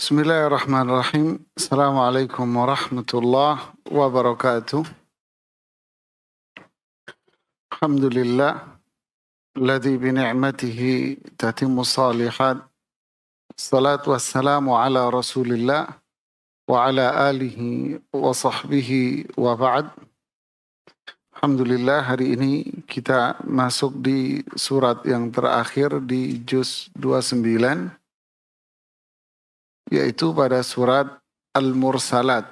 Bismillahirrahmanirrahim. Assalamualaikum warahmatullahi wabarakatuh. Alhamdulillah alladzi bi ni'matihi tatimmu shalihat. Salatu wassalamu ala Rasulillah wa ala alihi wa sahbihi wa ba'd. Alhamdulillah, hari ini kita masuk di surat yang terakhir di juz 29, yaitu pada surat Al-Mursalat.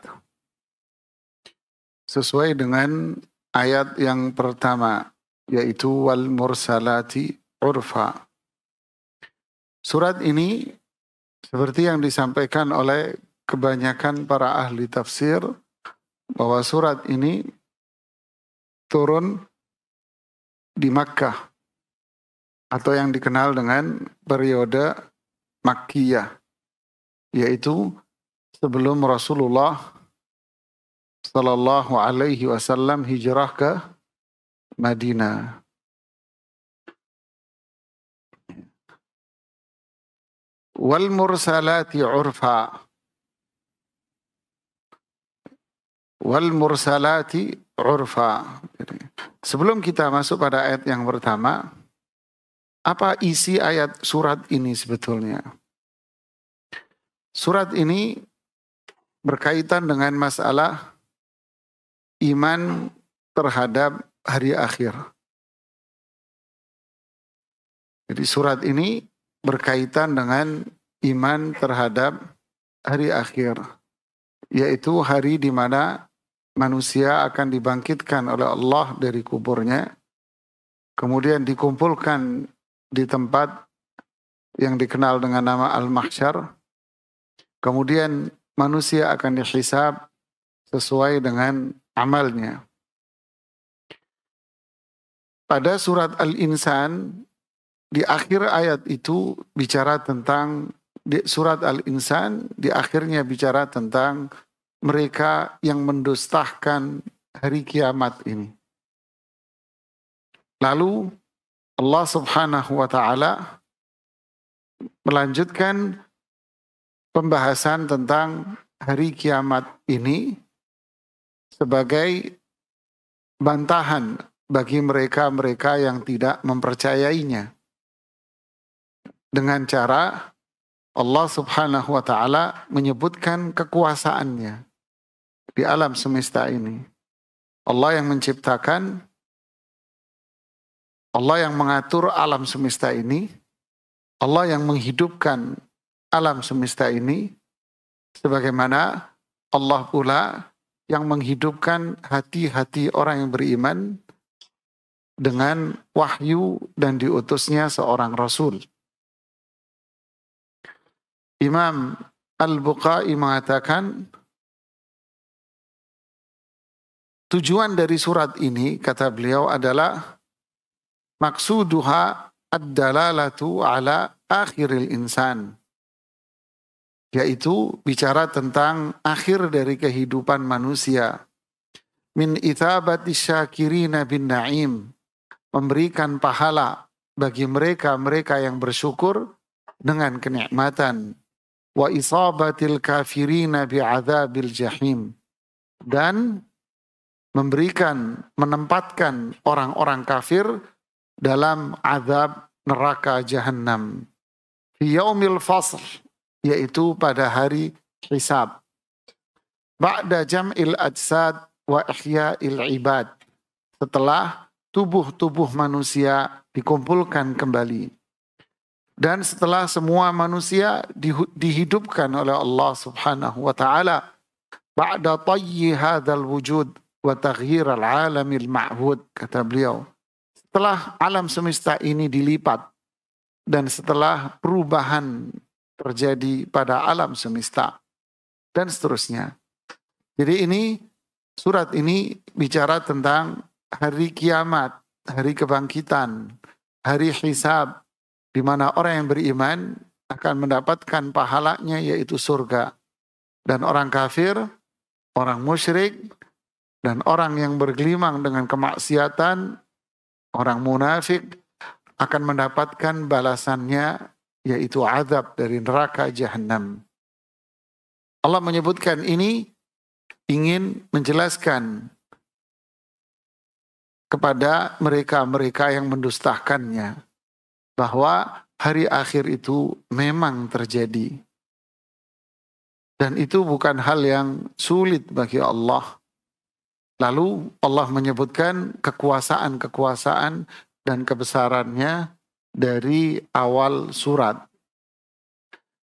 Sesuai dengan ayat yang pertama, yaitu Wal Mursalati Urfa. Surat ini seperti yang disampaikan oleh kebanyakan para ahli tafsir, bahwa surat ini turun di Makkah, atau yang dikenal dengan periode Makkiyah, yaitu sebelum Rasulullah Sallallahu Alaihi Wasallam hijrah ke Madinah. Wal mursalati urfa. Wal mursalati urfa. Sebelum kita masuk pada ayat yang pertama, apa isi ayat surat ini sebetulnya? Surat ini berkaitan dengan masalah iman terhadap hari akhir. Jadi surat ini berkaitan dengan iman terhadap hari akhir, yaitu hari di mana manusia akan dibangkitkan oleh Allah dari kuburnya, kemudian dikumpulkan di tempat yang dikenal dengan nama Al-Mahsyar. Kemudian manusia akan dihisab sesuai dengan amalnya. Pada surat Al-Insan, di akhir ayat itu bicara tentang, di surat Al-Insan di akhirnya bicara tentang mereka yang mendustakan hari kiamat ini. Lalu Allah Subhanahu wa Ta'ala melanjutkan pembahasan tentang hari kiamat ini sebagai bantahan bagi mereka-mereka yang tidak mempercayainya, dengan cara Allah Subhanahu wa Ta'ala menyebutkan kekuasaannya di alam semesta ini. Allah yang menciptakan, Allah yang mengatur alam semesta ini, Allah yang menghidupkan alam semesta ini, sebagaimana Allah pula yang menghidupkan hati-hati orang yang beriman dengan wahyu dan diutusnya seorang Rasul. Imam Al-Bukhari mengatakan, tujuan dari surat ini, kata beliau, adalah maksuduha ad-dalalatu ala akhiril insan, yaitu bicara tentang akhir dari kehidupan manusia. Min ithabati syakirina bin na'im, memberikan pahala bagi mereka-mereka yang bersyukur dengan kenikmatan. Wa isabatil kafirina bi'adzabil jahim, dan menempatkan orang-orang kafir dalam azab neraka jahannam. Fi yaumil fasl, yaitu pada hari hisab. Ba'da jam'il ajsad wa ihya'il ibad, setelah tubuh-tubuh manusia dikumpulkan kembali, dan setelah semua manusia dihidupkan oleh Allah Subhanahu wa Ta'ala. Ba'da tayyi hadzal wujud wa taghyir al-alamil ma'hud, kata beliau, setelah alam semesta ini dilipat dan setelah perubahan terjadi pada alam semesta, dan seterusnya. Jadi surat ini bicara tentang hari kiamat, hari kebangkitan, hari hisab, di mana orang yang beriman akan mendapatkan pahalanya, yaitu surga. Dan orang kafir, orang musyrik, dan orang yang bergelimang dengan kemaksiatan, orang munafik, akan mendapatkan balasannya, yaitu azab dari neraka Jahannam. Allah menyebutkan ini ingin menjelaskan kepada mereka-mereka yang mendustakannya bahwa hari akhir itu memang terjadi. Dan itu bukan hal yang sulit bagi Allah. Lalu Allah menyebutkan kekuasaan-kekuasaan dan kebesarannya dari awal surat.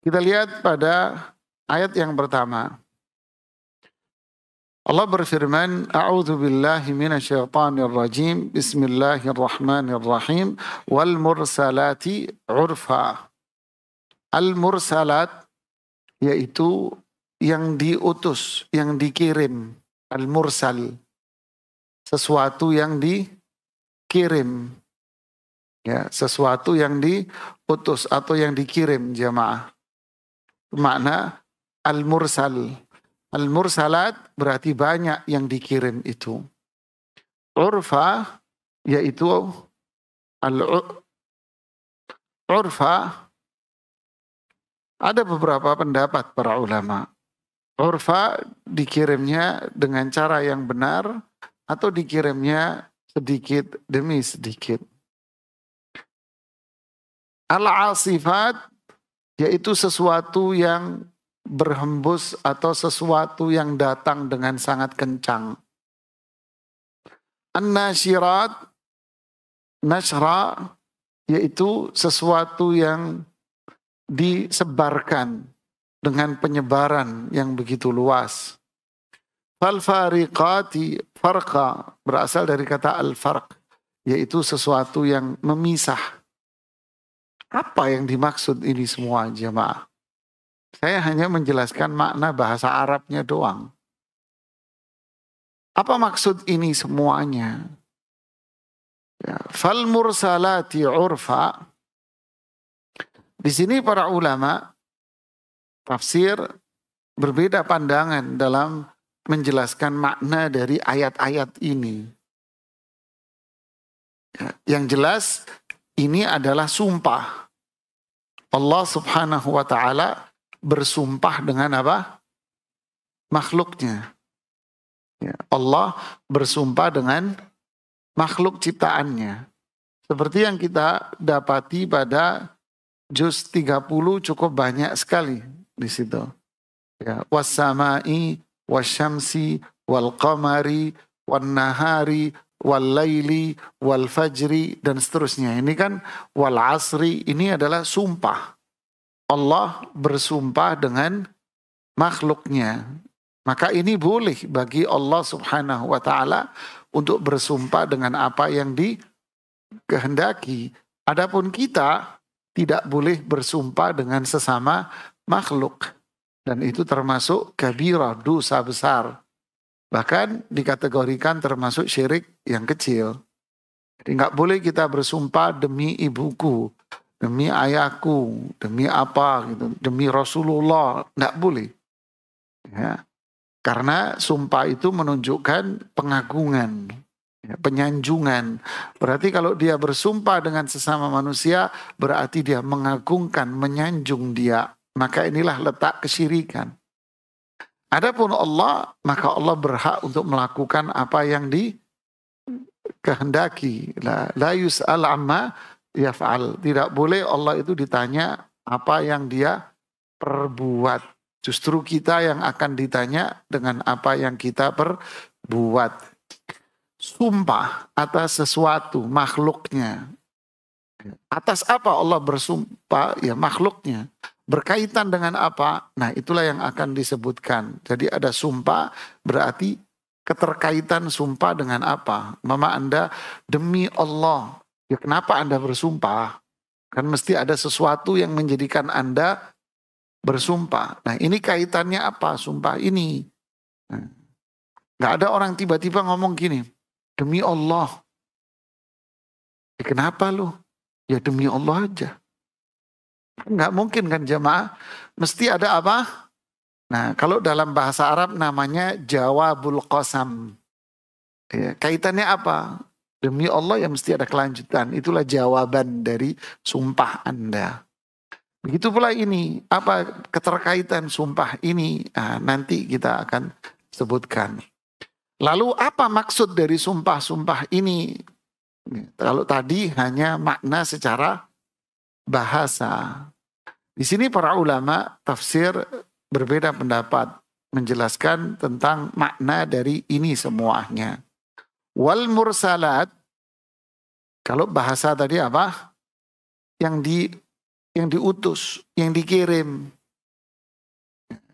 Kita lihat pada ayat yang pertama. Allah berfirman, A'udzu billahi minasyaitonir rajim. Bismillahirrahmanirrahim. Wal mursalati urfa. Al mursalat yaitu yang diutus, yang dikirim. Al mursal. Sesuatu yang dikirim. Ya, sesuatu yang diutus atau yang dikirim jemaah. Makna al mursal. Al-mursalat berarti banyak yang dikirim itu. Urfa yaitu al-urfa, ada beberapa pendapat para ulama. Urfa dikirimnya dengan cara yang benar atau dikirimnya sedikit demi sedikit. Al-asifat yaitu sesuatu yang berhembus atau sesuatu yang datang dengan sangat kencang. An-nasyirat, nashra, yaitu sesuatu yang disebarkan dengan penyebaran yang begitu luas. Fal-fariqati farqa, berasal dari kata al-farq, yaitu sesuatu yang memisah. Apa yang dimaksud ini semua jemaah? Saya hanya menjelaskan makna bahasa Arabnya doang. Apa maksud ini semuanya? Ya, fal mursalati urfa. Di sini para ulama tafsir berbeda pandangan dalam menjelaskan makna dari ayat-ayat ini. Ya, yang jelas ini adalah sumpah. Allah Subhanahu wa ta'ala bersumpah dengan apa? Makhluknya. Ya, Allah bersumpah dengan makhluk ciptaannya. Seperti yang kita dapati pada juz 30 cukup banyak sekali di situ. Ya, was-sama'i wasyamsi wal qamari wan nahari wal laili wal fajri dan seterusnya. Ini kan wal asri, ini adalah sumpah. Allah bersumpah dengan makhluknya. Maka ini boleh bagi Allah Subhanahu wa ta'ala untuk bersumpah dengan apa yang dikehendaki. Adapun kita tidak boleh bersumpah dengan sesama makhluk. Dan itu termasuk kabirah, dosa besar. Bahkan dikategorikan termasuk syirik yang kecil. Jadi nggak boleh kita bersumpah demi ibuku, demi ayahku, demi apa gitu, demi Rasulullah, nggak boleh. Ya. Karena sumpah itu menunjukkan pengagungan, ya, penyanjungan. Berarti kalau dia bersumpah dengan sesama manusia, berarti dia mengagungkan, menyanjung dia. Maka inilah letak kesyirikan. Adapun Allah, maka Allah berhak untuk melakukan apa yang dikehendaki. La yus'al amma yaf'al. Tidak boleh Allah itu ditanya apa yang dia perbuat. Justru kita yang akan ditanya dengan apa yang kita perbuat. Sumpah atas sesuatu makhluknya. Atas apa Allah bersumpah? Ya makhluknya. Berkaitan dengan apa? Nah itulah yang akan disebutkan. Jadi ada sumpah berarti keterkaitan sumpah dengan apa? Mama Anda demi Allah. Ya kenapa Anda bersumpah? Kan mesti ada sesuatu yang menjadikan Anda bersumpah. Nah ini kaitannya apa? Sumpah ini. Nah, gak ada orang tiba-tiba ngomong gini. Demi Allah. Ya, kenapa lu? Ya demi Allah aja. Nggak mungkin kan jemaah. Mesti ada apa? Nah kalau dalam bahasa Arab namanya jawabul qasam. Ya, kaitannya apa? Demi Allah ya mesti ada kelanjutan. Itulah jawaban dari sumpah Anda. Begitu pula ini, apa keterkaitan sumpah ini? Nah, nanti kita akan sebutkan. Lalu apa maksud dari sumpah-sumpah ini? Kalau tadi hanya makna secara bahasa. Di sini para ulama tafsir berbeda pendapat menjelaskan tentang makna dari ini semuanya. Wal mursalat, kalau bahasa tadi apa? Yang diutus, yang dikirim.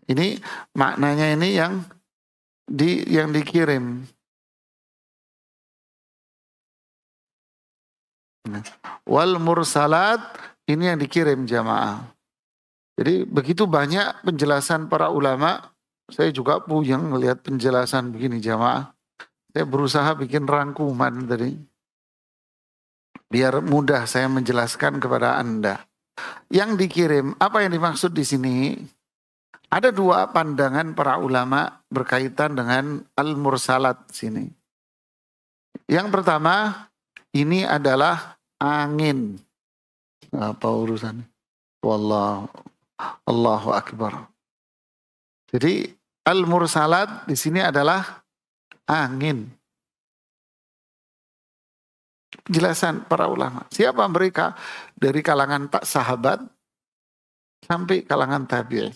Ini maknanya ini yang dikirim. Wal mursalat, ini yang dikirim jamaah. Jadi begitu banyak penjelasan para ulama, saya juga puyeng melihat penjelasan begini jamaah. Saya berusaha bikin rangkuman tadi, biar mudah saya menjelaskan kepada Anda. Yang dikirim, apa yang dimaksud di sini? Ada dua pandangan para ulama berkaitan dengan al-mursalat sini. Yang pertama, ini adalah angin. Apa urusannya? Allahu Akbar. Jadi al-mursalat di sini adalah angin. Jelasan para ulama. Siapa mereka? Dari kalangan sahabat sampai kalangan tabi'in.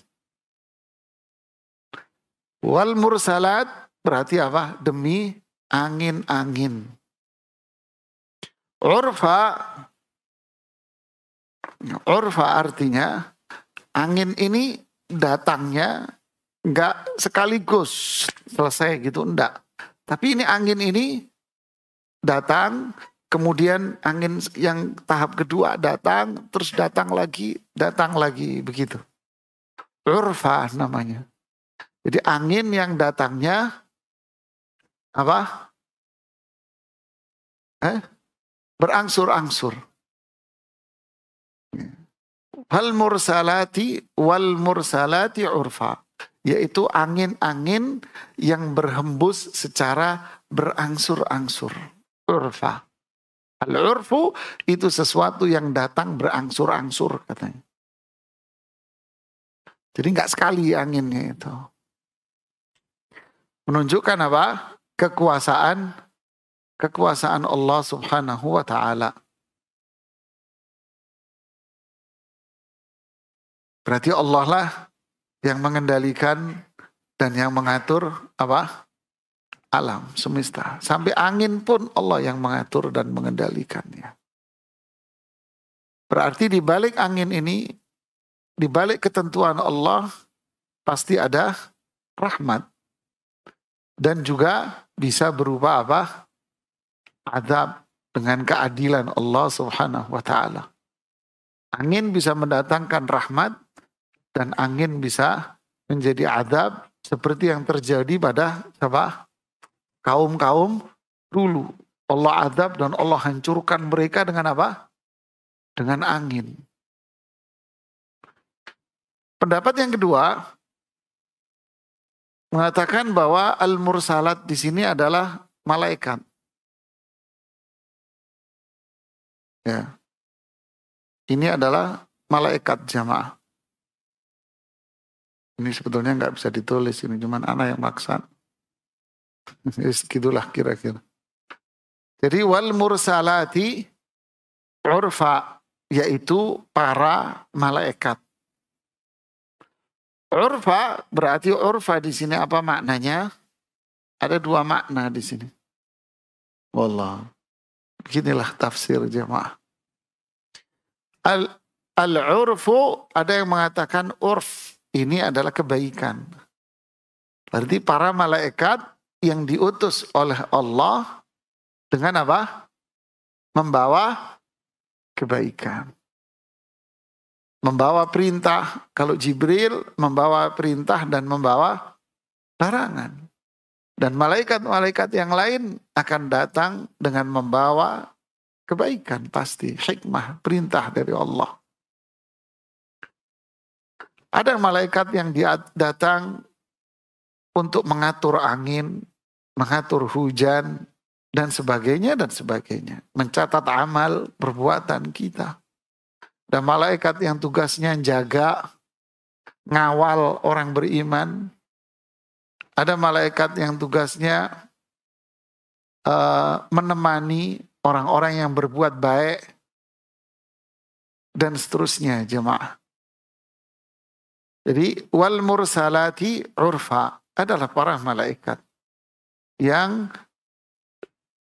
Wal mursalat berarti apa? Demi angin-angin. Urfa artinya angin ini datangnya enggak sekaligus selesai gitu, enggak. Tapi ini angin ini datang, kemudian angin yang tahap kedua datang, terus datang lagi begitu. Urfa namanya. Jadi angin yang datangnya apa? Berangsur-angsur. Wal mursalati urfa. Yaitu angin-angin yang berhembus secara berangsur-angsur. Urfa. Al-urfu itu sesuatu yang datang berangsur-angsur katanya. Jadi nggak sekali anginnya itu. Menunjukkan apa? Kekuasaan Allah Subhanahu wa taala. Berarti Allah lah yang mengendalikan dan yang mengatur apa? Alam semesta. Sampai angin pun Allah yang mengatur dan mengendalikannya. Berarti di balik angin ini, di balik ketentuan Allah pasti ada rahmat. Dan juga bisa berupa apa? Azab dengan keadilan Allah Subhanahu wa taala. Angin bisa mendatangkan rahmat dan angin bisa menjadi azab seperti yang terjadi pada siapa? Kaum-kaum dulu. Allah azab dan Allah hancurkan mereka dengan apa? Dengan angin. Pendapat yang kedua mengatakan bahwa al-mursalat di sini adalah malaikat. Ya. Ini adalah malaikat jamaah. Ini sebetulnya nggak bisa ditulis ini, cuman anak yang maksa. Gitulah kira-kira. Jadi wal mursalati urfa, yaitu para malaikat. Urfa berarti urfa di sini apa maknanya? Ada dua makna di sini. Wallah. Beginilah tafsir jemaah. Al-urfu ada yang mengatakan urf ini adalah kebaikan. Berarti para malaikat yang diutus oleh Allah dengan apa? Membawa kebaikan. Membawa perintah. Kalau Jibril membawa perintah dan membawa larangan. Dan malaikat-malaikat yang lain akan datang dengan membawa kebaikan pasti. Hikmah, perintah dari Allah. Ada malaikat yang datang untuk mengatur angin, mengatur hujan, dan sebagainya, dan sebagainya. Mencatat amal perbuatan kita. Ada malaikat yang tugasnya jaga, ngawal orang beriman. Ada malaikat yang tugasnya menemani orang-orang yang berbuat baik. Dan seterusnya jemaah. Jadi wal mursalati urfa adalah para malaikat yang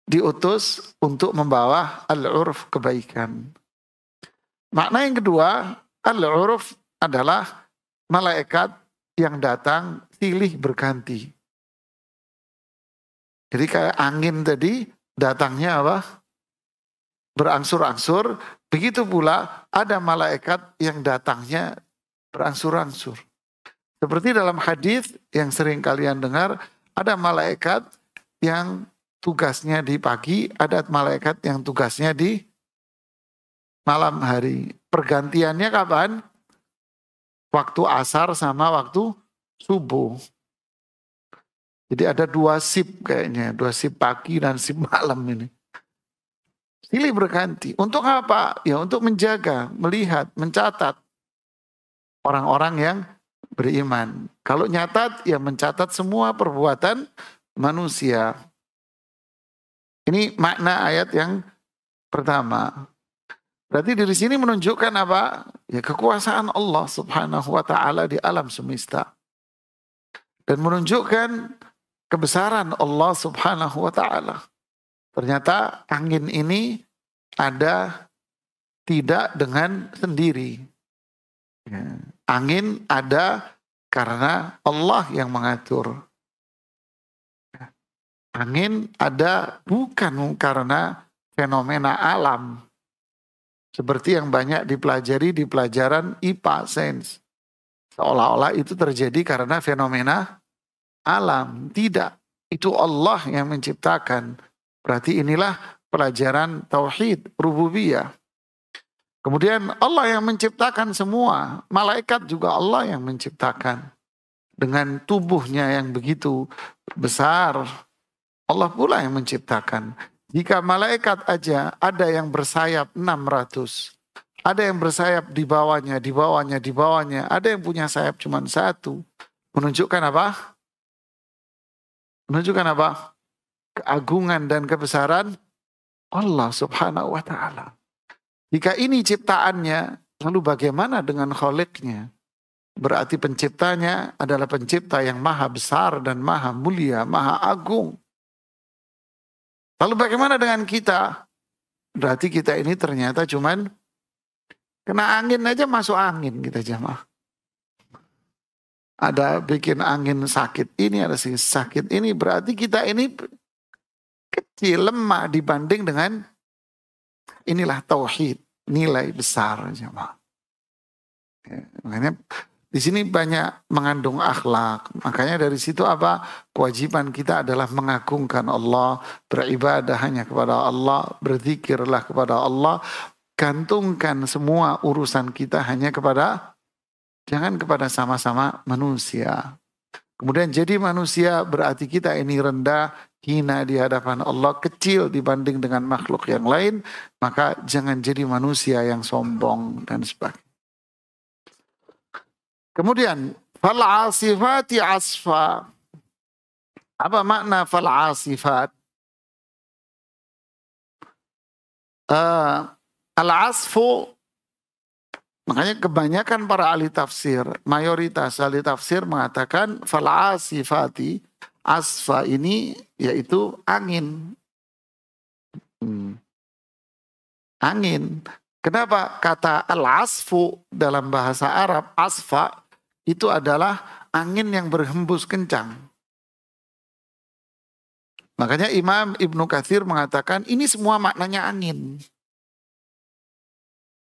diutus untuk membawa al-urf kebaikan. Makna yang kedua, al-urf adalah malaikat yang datang silih berganti. Jadi kayak angin tadi datangnya apa? Berangsur-angsur, begitu pula ada malaikat yang datangnya berangsur-angsur. Seperti dalam hadis yang sering kalian dengar, ada malaikat yang tugasnya di pagi, ada malaikat yang tugasnya di malam hari. Pergantiannya kapan? Waktu asar sama waktu subuh. Jadi ada 2 shift kayaknya, 2 shift pagi dan shift malam ini. Silih berganti. Untuk apa? Ya untuk menjaga, melihat, mencatat orang-orang yang beriman. Kalau nyatat, ya mencatat semua perbuatan manusia. Ini makna ayat yang pertama. Berarti dari sini menunjukkan apa? Ya kekuasaan Allah subhanahu wa ta'ala di alam semesta. Dan menunjukkan kebesaran Allah subhanahu wa ta'ala. Ternyata angin ini ada tidak dengan sendiri. Ya. Angin ada karena Allah yang mengatur. Angin ada bukan karena fenomena alam. Seperti yang banyak dipelajari di pelajaran IPA, sains. Seolah-olah itu terjadi karena fenomena alam. Tidak, itu Allah yang menciptakan. Berarti inilah pelajaran tauhid rububiyah. Kemudian Allah yang menciptakan semua. Malaikat juga Allah yang menciptakan. Dengan tubuhnya yang begitu besar. Allah pula yang menciptakan. Jika malaikat aja ada yang bersayap 600. Ada yang bersayap di bawahnya, di bawahnya, di bawahnya. Ada yang punya sayap cuma 1. Menunjukkan apa? Menunjukkan apa? Keagungan dan kebesaran Allah subhanahu wa ta'ala. Jika ini ciptaannya, lalu bagaimana dengan Khaliqnya? Berarti penciptanya adalah pencipta yang maha besar dan maha mulia, maha agung. Lalu bagaimana dengan kita? Berarti kita ini ternyata cuman kena angin aja masuk angin kita jamaah. Ada bikin angin sakit ini, ada sakit ini. Berarti kita ini kecil, lemah dibanding dengan inilah tauhid, nilai besar jemaah. Ya, makanya di sini banyak mengandung akhlak. Makanya dari situ apa? Kewajiban kita adalah mengagungkan Allah, beribadah hanya kepada Allah, berzikirlah kepada Allah, gantungkan semua urusan kita hanya kepada, jangan kepada sama-sama manusia. Kemudian jadi manusia berarti kita ini rendah, hina di hadapan Allah, kecil dibanding dengan makhluk yang lain, maka jangan jadi manusia yang sombong dan sebagainya. Kemudian fal'asifati asfa. Apa makna fal'asifat? Al-asfu, makanya kebanyakan para ahli tafsir, mayoritas ahli tafsir mengatakan fal'asifati asfa ini yaitu angin. Angin. Kenapa kata al-asfu dalam bahasa Arab, asfa, itu adalah angin yang berhembus kencang. Makanya Imam Ibnu Katsir mengatakan ini semua maknanya angin.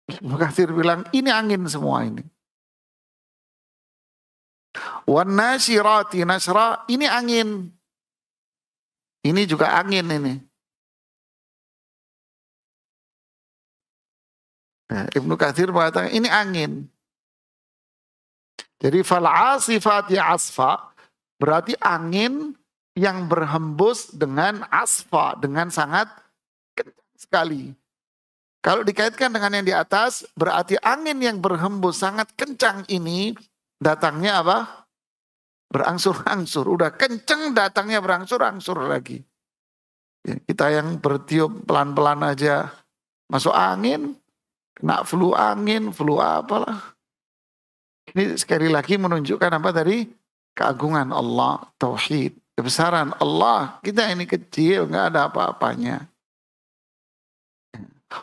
Ibnu Katsir bilang ini angin semua ini. Wan nasyirati nasra, ini angin. Ini juga angin ini. Nah, Ibnu Katsir mengatakan ini angin. Jadi fal'asifati asfa berarti angin yang berhembus dengan asfa, dengan sangat kencang sekali. Kalau dikaitkan dengan yang di atas, berarti angin yang berhembus sangat kencang ini datangnya apa? Berangsur-angsur. Udah kencang datangnya berangsur-angsur lagi. Ya, kita yang bertiup pelan-pelan aja masuk angin, kena flu apalah. Ini sekali lagi menunjukkan apa tadi? Keagungan Allah, tauhid, kebesaran Allah. Kita ini kecil, nggak ada apa-apanya.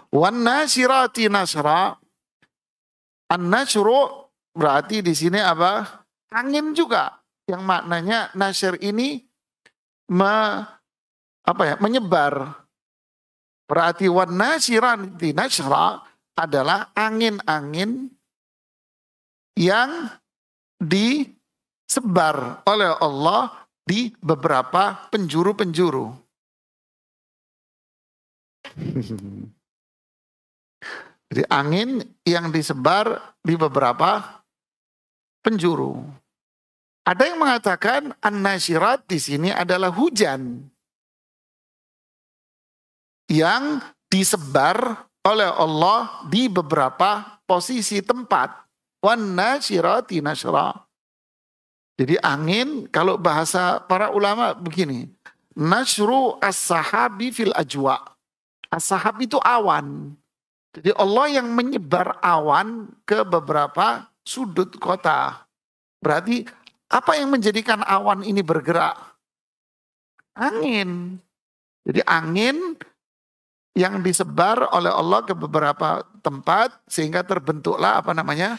Wan nasirati nasra. An-nasru berarti di sini apa? Angin juga. Yang maknanya nasir ini menyebar. Berarti wan nasirati nasra adalah angin-angin yang disebar oleh Allah di beberapa penjuru-penjuru. Jadi angin yang disebar di beberapa penjuru. Ada yang mengatakan an-nasyirat di sini adalah hujan yang disebar oleh Allah di beberapa posisi tempat. Wan-nasyirati nasyra. Jadi angin, kalau bahasa para ulama begini, nasyru as-sahabi fil ajwa. As-sahab itu awan. Jadi Allah yang menyebar awan ke beberapa sudut kota. Berarti apa yang menjadikan awan ini bergerak? Angin. Jadi angin yang disebar oleh Allah ke beberapa tempat sehingga terbentuklah apa namanya?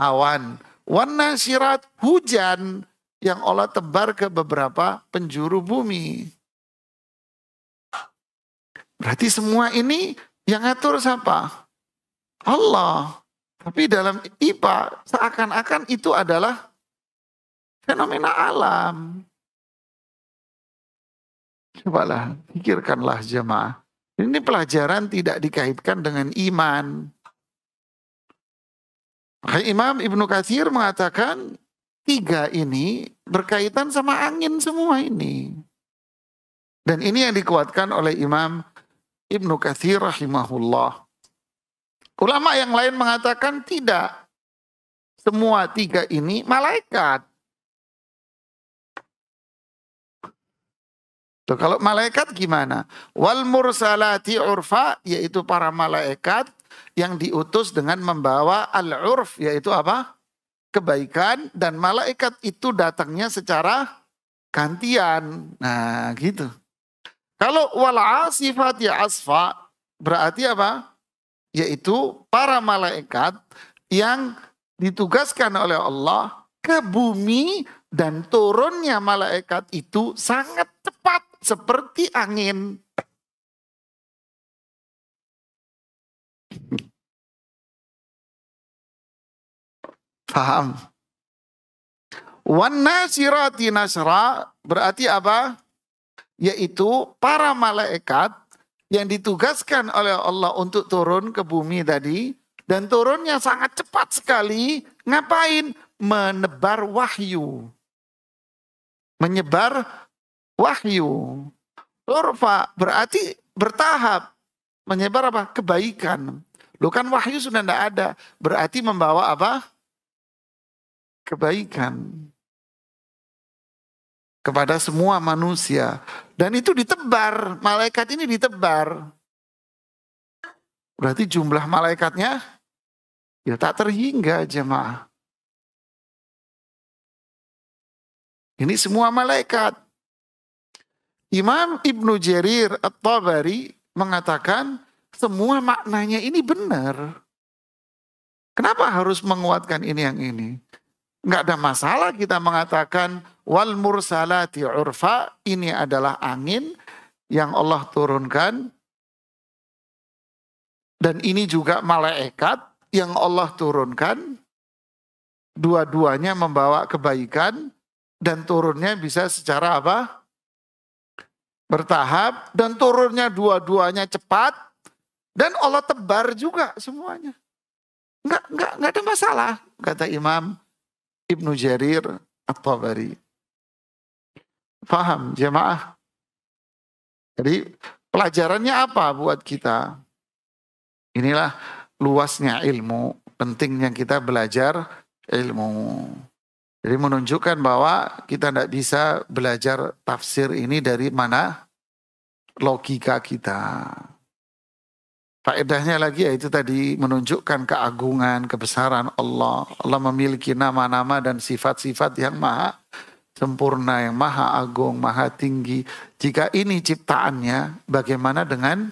Awan. Wan nasyirat, hujan yang Allah tebar ke beberapa penjuru bumi. Berarti semua ini yang ngatur siapa? Allah. Tapi dalam IPA seakan-akan itu adalah fenomena alam. Cobalah, pikirkanlah jemaah. Ini pelajaran tidak dikaitkan dengan iman. Imam Ibnu Katsir mengatakan 3 ini berkaitan sama angin semua ini. Dan ini yang dikuatkan oleh Imam Ibnu Katsir rahimahullah. Ulama yang lain mengatakan tidak. Semua 3 ini malaikat. Tuh, kalau malaikat gimana? Wal mursalati urfa, yaitu para malaikat yang diutus dengan membawa al-urf, yaitu apa? Kebaikan, dan malaikat itu datangnya secara gantian. Nah, gitu. Kalau wal asifati asfa, berarti apa? Yaitu para malaikat yang ditugaskan oleh Allah ke bumi, dan turunnya malaikat itu sangat cepat seperti angin. Paham? Wan nasirati nasra berarti apa? Yaitu para malaikat yang ditugaskan oleh Allah untuk turun ke bumi tadi, dan turunnya sangat cepat sekali. Ngapain? Menebar wahyu. Menyebar wahyu. Urfa berarti bertahap. Menyebar apa? Kebaikan. Loh, kan wahyu sudah tidak ada. Berarti membawa apa? Kebaikan kepada semua manusia. Dan itu ditebar, malaikat ini ditebar. Berarti jumlah malaikatnya ya tak terhingga jemaah. Ini semua malaikat. Imam Ibnu Jarir At-Tabari mengatakan semua maknanya ini benar. Kenapa harus menguatkan ini yang ini? Enggak ada masalah kita mengatakan wal mursalati urfa, ini adalah angin yang Allah turunkan, dan ini juga malaikat yang Allah turunkan. Dua-duanya membawa kebaikan, dan turunnya bisa secara apa? Bertahap, dan turunnya dua-duanya cepat, dan Allah tebar juga semuanya. Enggak ada masalah, kata Imam Ibnu Jarir At-Tabari. Faham jemaah? Jadi pelajarannya apa buat kita? Inilah luasnya ilmu, pentingnya kita belajar ilmu. Jadi menunjukkan bahwa kita tidak bisa belajar tafsir ini dari mana logika kita. Faedahnya lagi yaitu tadi menunjukkan keagungan, kebesaran Allah. Allah memiliki nama-nama dan sifat-sifat yang maha sempurna, yang maha agung, maha tinggi. Jika ini ciptaannya, bagaimana dengan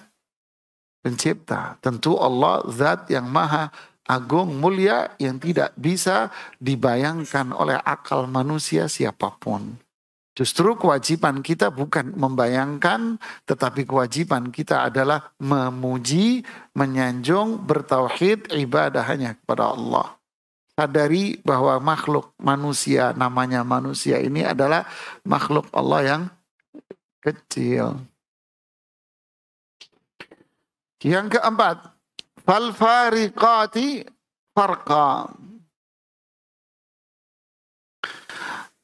pencipta? Tentu Allah zat yang maha agung, mulia, yang tidak bisa dibayangkan oleh akal manusia siapapun. Justru kewajiban kita bukan membayangkan, tetapi kewajiban kita adalah memuji, menyanjung, bertauhid, ibadah hanya kepada Allah. Sadari bahwa makhluk manusia, namanya manusia ini adalah makhluk Allah yang kecil. Yang keempat, fal fariqati farqa.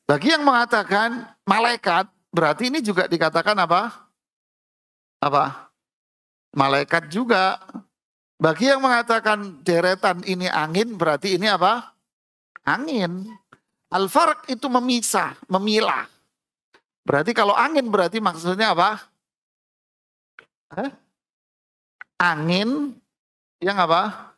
Bagi yang mengatakan malaikat, berarti ini juga dikatakan apa? Apa? Malaikat juga. Bagi yang mengatakan deretan ini angin, berarti ini apa? Angin. Al-farq itu memisah, memilah. Berarti kalau angin berarti maksudnya apa? Angin yang apa?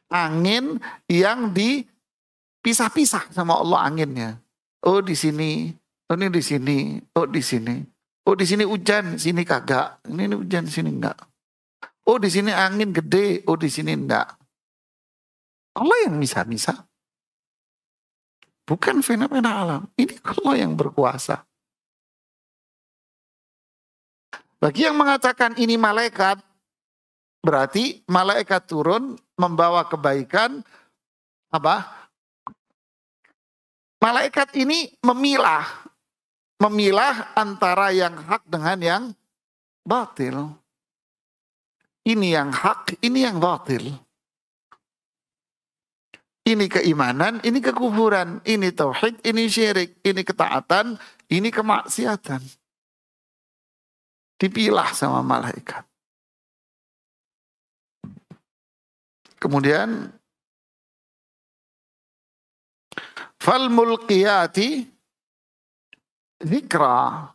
Angin yang dipisah-pisah sama Allah anginnya. Oh di sini, oh ini di sini, oh di sini. Oh di sini hujan, sini kagak. Ini hujan, sini enggak. Oh di sini angin gede, oh di sini enggak. Allah yang misah-misah. Bukan fenomena alam. Ini Allah yang berkuasa. Bagi yang mengatakan ini malaikat, berarti malaikat turun membawa kebaikan, apa? Malaikat ini memilah antara yang hak dengan yang batil. Ini yang hak, ini yang batil. Ini keimanan, ini kekufuran, ini tauhid, ini syirik, ini ketaatan, ini kemaksiatan. Dipilah sama malaikat. Kemudian fal mulqiyati dzikra.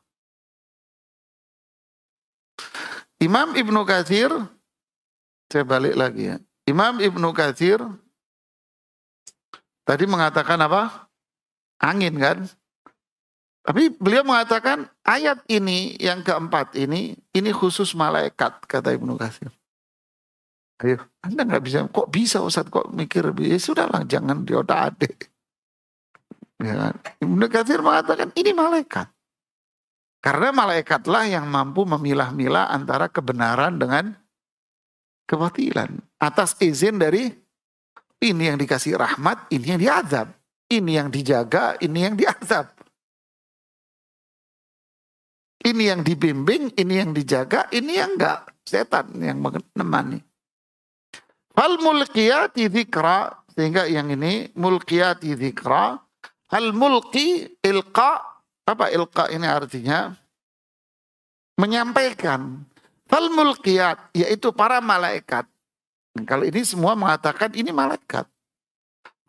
Imam Ibnu Katsir, saya balik lagi ya. Imam Ibnu Katsir tadi mengatakan apa? Angin kan? Tapi beliau mengatakan ayat ini yang keempat ini khusus malaikat, kata Ibnu Katsir. Ayo, Anda nggak bisa, kok bisa Ustaz, kok mikir, ya sudahlah, jangan diotak-atik. Ya kan? Ibnu Katsir mengatakan ini malaikat. Karena malaikatlah yang mampu memilah-milah antara kebenaran dengan kebatilan. Atas izin dari ini yang dikasih rahmat, ini yang diazab. Ini yang dijaga, ini yang diazab. Ini yang dibimbing, ini yang dijaga, ini yang enggak. Setan yang menemani. Fal mulqiyati dzikra, sehingga yang ini mulqiyati dzikra. Al mulqi ilqa, apa ilqa ini artinya? Menyampaikan. Fal mulqiyat, yaitu para malaikat. Kalau ini semua mengatakan ini malaikat.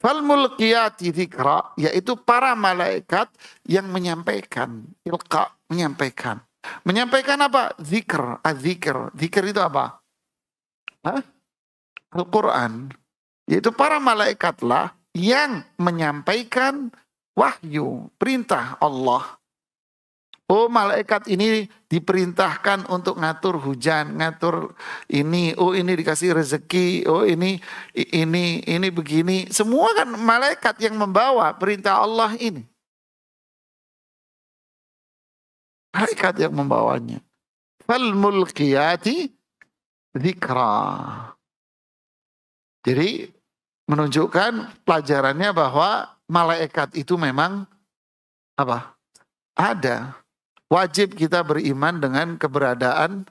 Fal mulqiyati dzikra, yaitu para malaikat yang menyampaikan. Ilqa, menyampaikan. Menyampaikan apa? Zikr, az-zikr. Zikr itu apa? Al-Quran. Yaitu para malaikatlah yang menyampaikan wahyu, perintah Allah. Oh malaikat ini diperintahkan untuk ngatur hujan, ngatur ini, oh ini dikasih rezeki, oh ini begini. Semua kan malaikat yang membawa perintah Allah ini. Malaikat yang membawanya. Fal mulqiyati dzikra. Jadi menunjukkan pelajarannya bahwa malaikat itu memang apa? Ada. Wajib kita beriman dengan keberadaan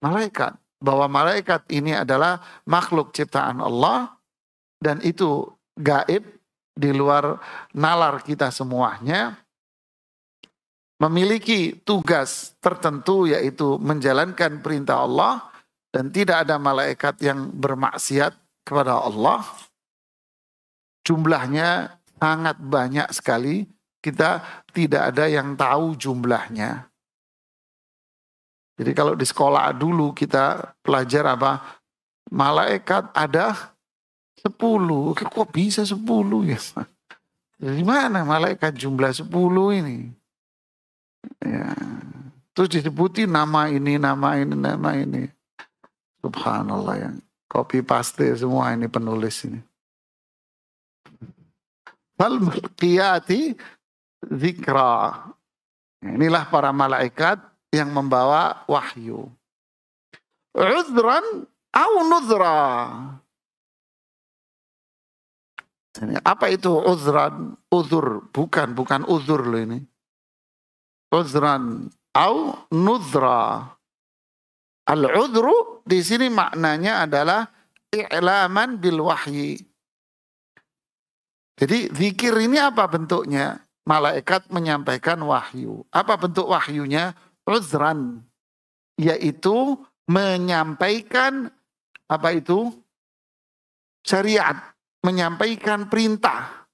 malaikat. Bahwa malaikat ini adalah makhluk ciptaan Allah dan itu gaib di luar nalar kita semuanya. Memiliki tugas tertentu yaitu menjalankan perintah Allah dan tidak ada malaikat yang bermaksiat kepada Allah. Jumlahnya sangat banyak sekali, kita tidak ada yang tahu jumlahnya. Jadi kalau di sekolah dulu kita belajar apa? Malaikat ada 10. Kok bisa 10 ya? Dari mana malaikat jumlah 10 ini? Ya. Terus disebutin nama ini, nama ini, nama ini. Subhanallah, yang copy paste semua ini penulis ini. Fal mulqiyati dzikra. Inilah para malaikat yang membawa wahyu. Uzran au nuzra. Apa itu uzran? Uzur, bukan uzur loh ini. Uzran au nuzra. Al-udhru di sini maknanya adalah i'laman bil wahyi. Jadi zikir ini apa bentuknya? Malaikat menyampaikan wahyu. Apa bentuk wahyunya? Uzran, yaitu menyampaikan apa itu? Syariat, menyampaikan perintah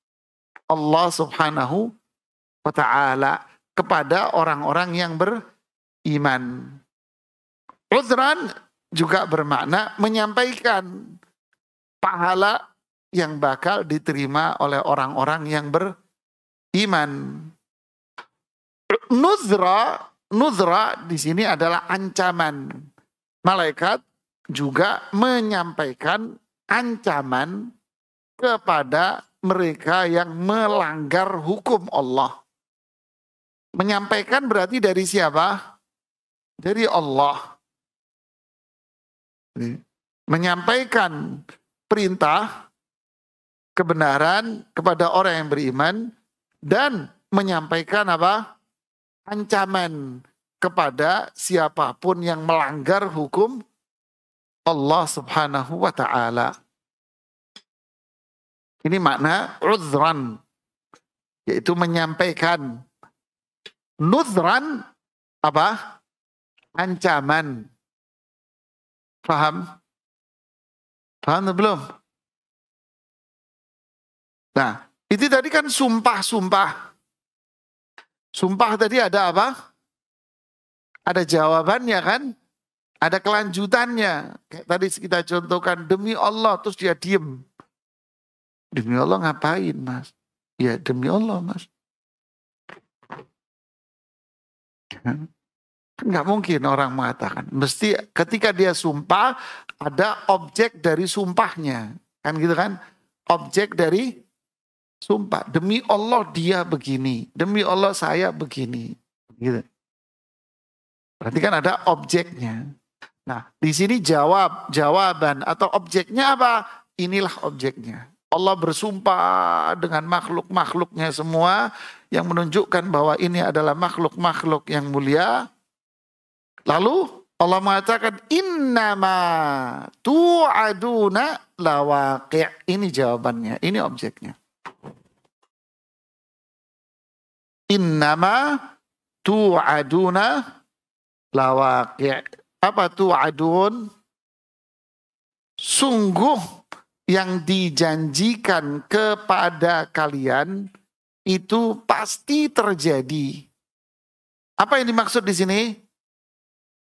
Allah Subhanahu wa ta'ala kepada orang-orang yang beriman. Uzran juga bermakna menyampaikan pahala yang bakal diterima oleh orang-orang yang beriman. Nuzra di sini adalah ancaman. Malaikat juga menyampaikan ancaman kepada mereka yang melanggar hukum Allah. Menyampaikan berarti dari siapa? Dari Allah. Menyampaikan perintah kebenaran kepada orang yang beriman dan menyampaikan apa? Ancaman kepada siapapun yang melanggar hukum Allah Subhanahu wa ta'ala. Ini makna uzran, yaitu menyampaikan. Nuzran apa? Ancaman. Paham? Paham atau belum? Nah, itu tadi kan sumpah-sumpah. Sumpah tadi ada apa? Ada jawabannya kan? Ada kelanjutannya. Kayak tadi kita contohkan, demi Allah, terus dia diem. Demi Allah ngapain, Mas? Ya demi Allah, Mas. Enggak mungkin orang mengatakan. Mesti ketika dia sumpah, ada objek dari sumpahnya. Kan gitu kan? Objek dari sumpah. Demi Allah dia begini. Demi Allah saya begini. Gitu. Berarti kan ada objeknya. Nah, di sini jawaban atau objeknya apa? Inilah objeknya. Allah bersumpah dengan makhluk-makhluknya semua yang menunjukkan bahwa ini adalah makhluk-makhluk yang mulia. Lalu Allah mengatakan innama tu'aduna lawaqi'. Ini jawabannya, ini objeknya. Innama tu'aduna lawaqi'. Apa tu'adun? Sungguh yang dijanjikan kepada kalian itu pasti terjadi. Apa yang dimaksud di sini?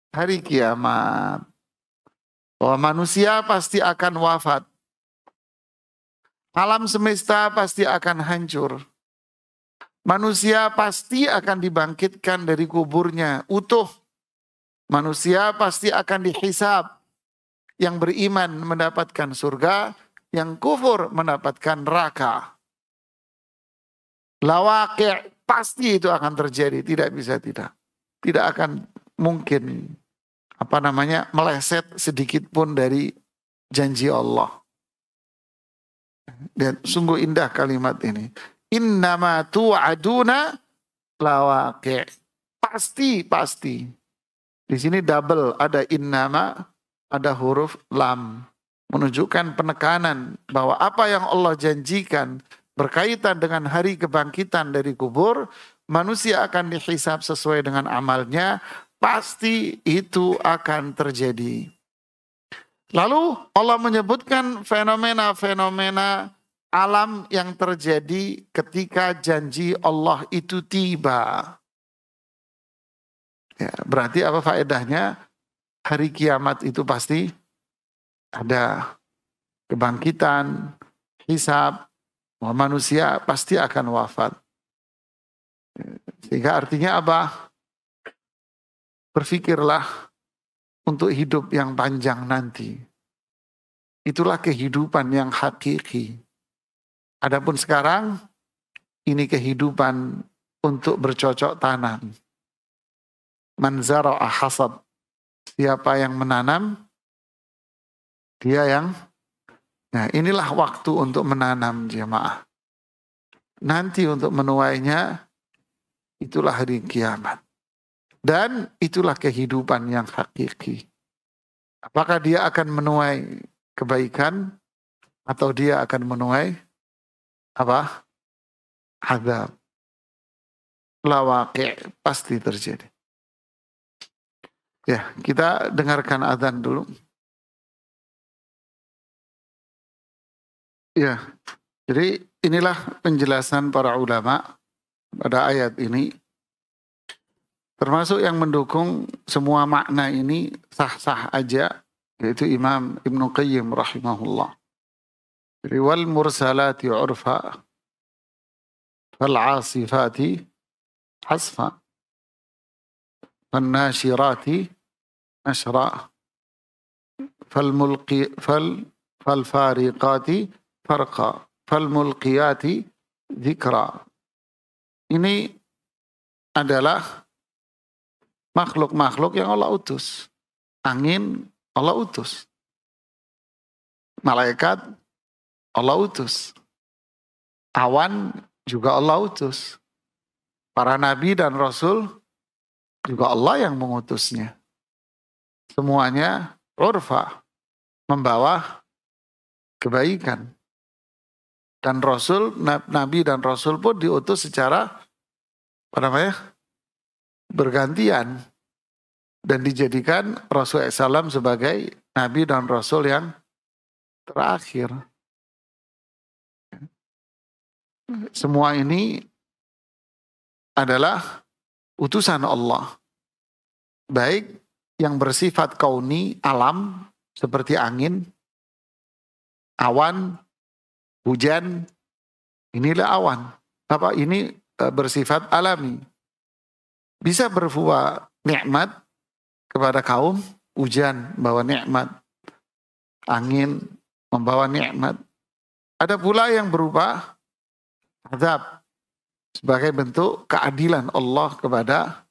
Hari kiamat. Bahwa manusia pasti akan wafat. Alam semesta pasti akan hancur. Manusia pasti akan dibangkitkan dari kuburnya utuh. Manusia pasti akan dihisab. Yang beriman mendapatkan surga, yang kufur mendapatkan neraka. Lawaqi' pasti itu akan terjadi, tidak bisa tidak. Tidak akan mungkin meleset sedikit pun dari janji Allah. Dan sungguh indah kalimat ini. Innama tu'aduna lawaqi'. Pasti. Di sini double, ada innama, ada huruf lam. Menunjukkan penekanan bahwa apa yang Allah janjikan berkaitan dengan hari kebangkitan dari kubur, manusia akan dihisab sesuai dengan amalnya, pasti itu akan terjadi. Lalu Allah menyebutkan fenomena-fenomena alam yang terjadi ketika janji Allah itu tiba. Ya, berarti apa faedahnya? Hari kiamat itu pasti ada kebangkitan, hisab, manusia pasti akan wafat. Sehingga artinya apa? Berpikirlah untuk hidup yang panjang nanti. Itulah kehidupan yang hakiki. Adapun sekarang, ini kehidupan untuk bercocok tanam. Man zara'a hasad. Siapa yang menanam, dia yang... Nah, inilah waktu untuk menanam, jemaah. Nanti untuk menuainya, itulah hari kiamat. Dan itulah kehidupan yang hakiki. Apakah dia akan menuai kebaikan atau dia akan menuai apa? Azab. La waqi', pasti terjadi. Ya, kita dengarkan azan dulu. Ya, jadi inilah penjelasan para ulama pada ayat ini. Termasuk yang mendukung semua makna ini sah-sah aja, yaitu Imam Ibnu Qayyim rahimahullah. Jadi wal mursalati urfa fal asifati asfa fal nashirati nashra fal fariqati farqa fal mulqiyati dzikra. Ini adalah makhluk-makhluk yang Allah utus. Angin Allah utus. Malaikat Allah utus. Awan juga Allah utus. Para nabi dan rasul juga Allah yang mengutusnya. Semuanya urfa, membawa kebaikan. Dan rasul, nabi dan rasul pun diutus secara bergantian dan dijadikan Rasul SAW sebagai nabi dan rasul yang terakhir. Semua ini adalah utusan Allah, baik yang bersifat kauni, alam seperti angin, awan, hujan. Inilah awan. Apa ini bersifat alami. Bisa berupa nikmat kepada kaum, hujan membawa nikmat, angin membawa nikmat. Ada pula yang berupa azab sebagai bentuk keadilan Allah kepada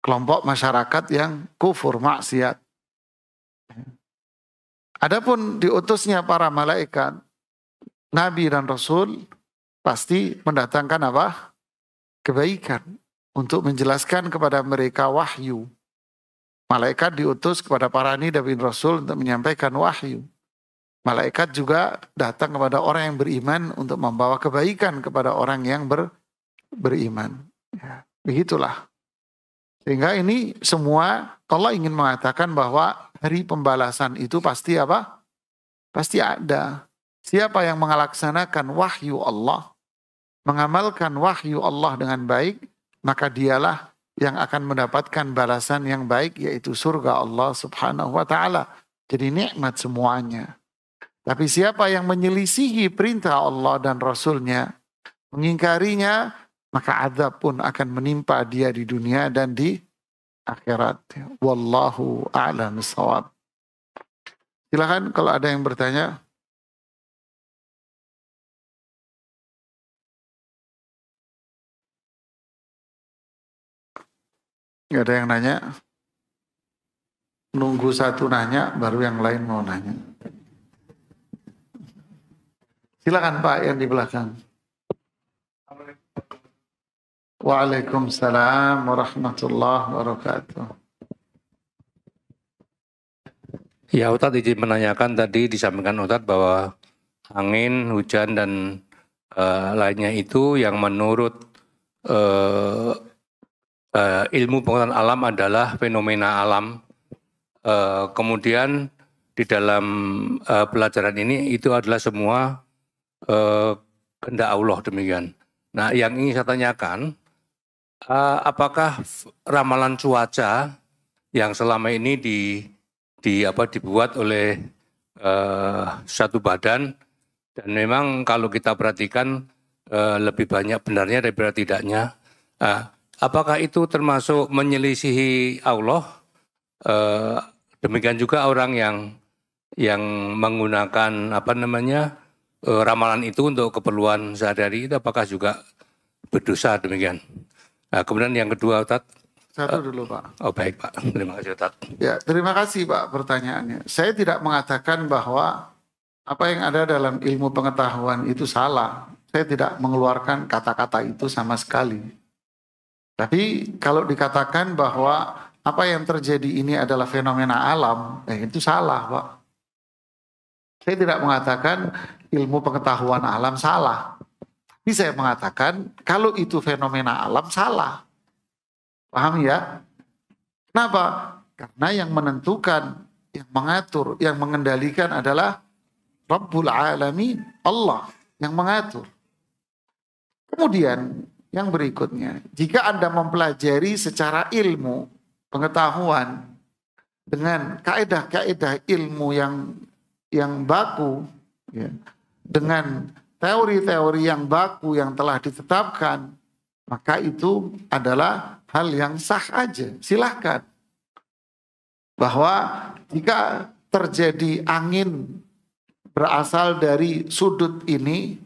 kelompok masyarakat yang kufur, maksiat. Adapun diutusnya para malaikat, nabi dan rasul pasti mendatangkan apa? Kebaikan. Untuk menjelaskan kepada mereka wahyu. Malaikat diutus kepada para nabi dan rasul untuk menyampaikan wahyu. Malaikat juga datang kepada orang yang beriman untuk membawa kebaikan kepada orang yang beriman. Ya, begitulah. Sehingga ini semua Allah ingin mengatakan bahwa hari pembalasan itu pasti apa? Pasti ada. Siapa yang melaksanakan wahyu Allah, mengamalkan wahyu Allah dengan baik, maka dialah yang akan mendapatkan balasan yang baik, yaitu surga Allah subhanahu wa ta'ala. Jadi nikmat semuanya. Tapi siapa yang menyelisihi perintah Allah dan Rasulnya, mengingkarinya, maka azab pun akan menimpa dia di dunia dan di akhirat. Wallahu a'lam bishawab. Silakan kalau ada yang bertanya. Gak ada yang nanya. Nunggu satu nanya, baru yang lain mau nanya. Silakan Pak yang di belakang. Waalaikumsalam warahmatullahi wabarakatuh. Ya, Ustadz izin menanyakan tadi disampaikan Ustadz bahwa angin, hujan dan lainnya itu yang menurut ilmu pengetahuan alam adalah fenomena alam. Kemudian di dalam pelajaran ini itu adalah semua kehendak Allah demikian. Nah, yang ingin saya tanyakan, apakah ramalan cuaca yang selama ini dibuat oleh satu badan dan memang kalau kita perhatikan lebih banyak benarnya daripada tidaknya, apakah itu termasuk menyelisihi Allah? Demikian juga orang yang menggunakan ramalan itu untuk keperluan sehari-hari itu apakah juga berdosa demikian? Nah, kemudian yang kedua, Ustaz. Satu dulu, Pak. Oh baik, Pak. Terima kasih, Ustaz. Ya, terima kasih, Pak, pertanyaannya. Saya tidak mengatakan bahwa apa yang ada dalam ilmu pengetahuan itu salah. Saya tidak mengeluarkan kata-kata itu sama sekali. Tapi kalau dikatakan bahwa apa yang terjadi ini adalah fenomena alam, itu salah, Pak. Saya tidak mengatakan ilmu pengetahuan alam salah. Tapi saya mengatakan kalau itu fenomena alam salah. Paham ya? Kenapa? Karena yang menentukan, yang mengatur, yang mengendalikan adalah Rabbul Alamin, Allah yang mengatur. Kemudian yang berikutnya, jika Anda mempelajari secara ilmu, pengetahuan, dengan kaedah-kaedah ilmu yang baku, ya, dengan teori-teori yang baku yang telah ditetapkan, maka itu adalah hal yang sah aja, silahkan. Bahwa jika terjadi angin berasal dari sudut ini,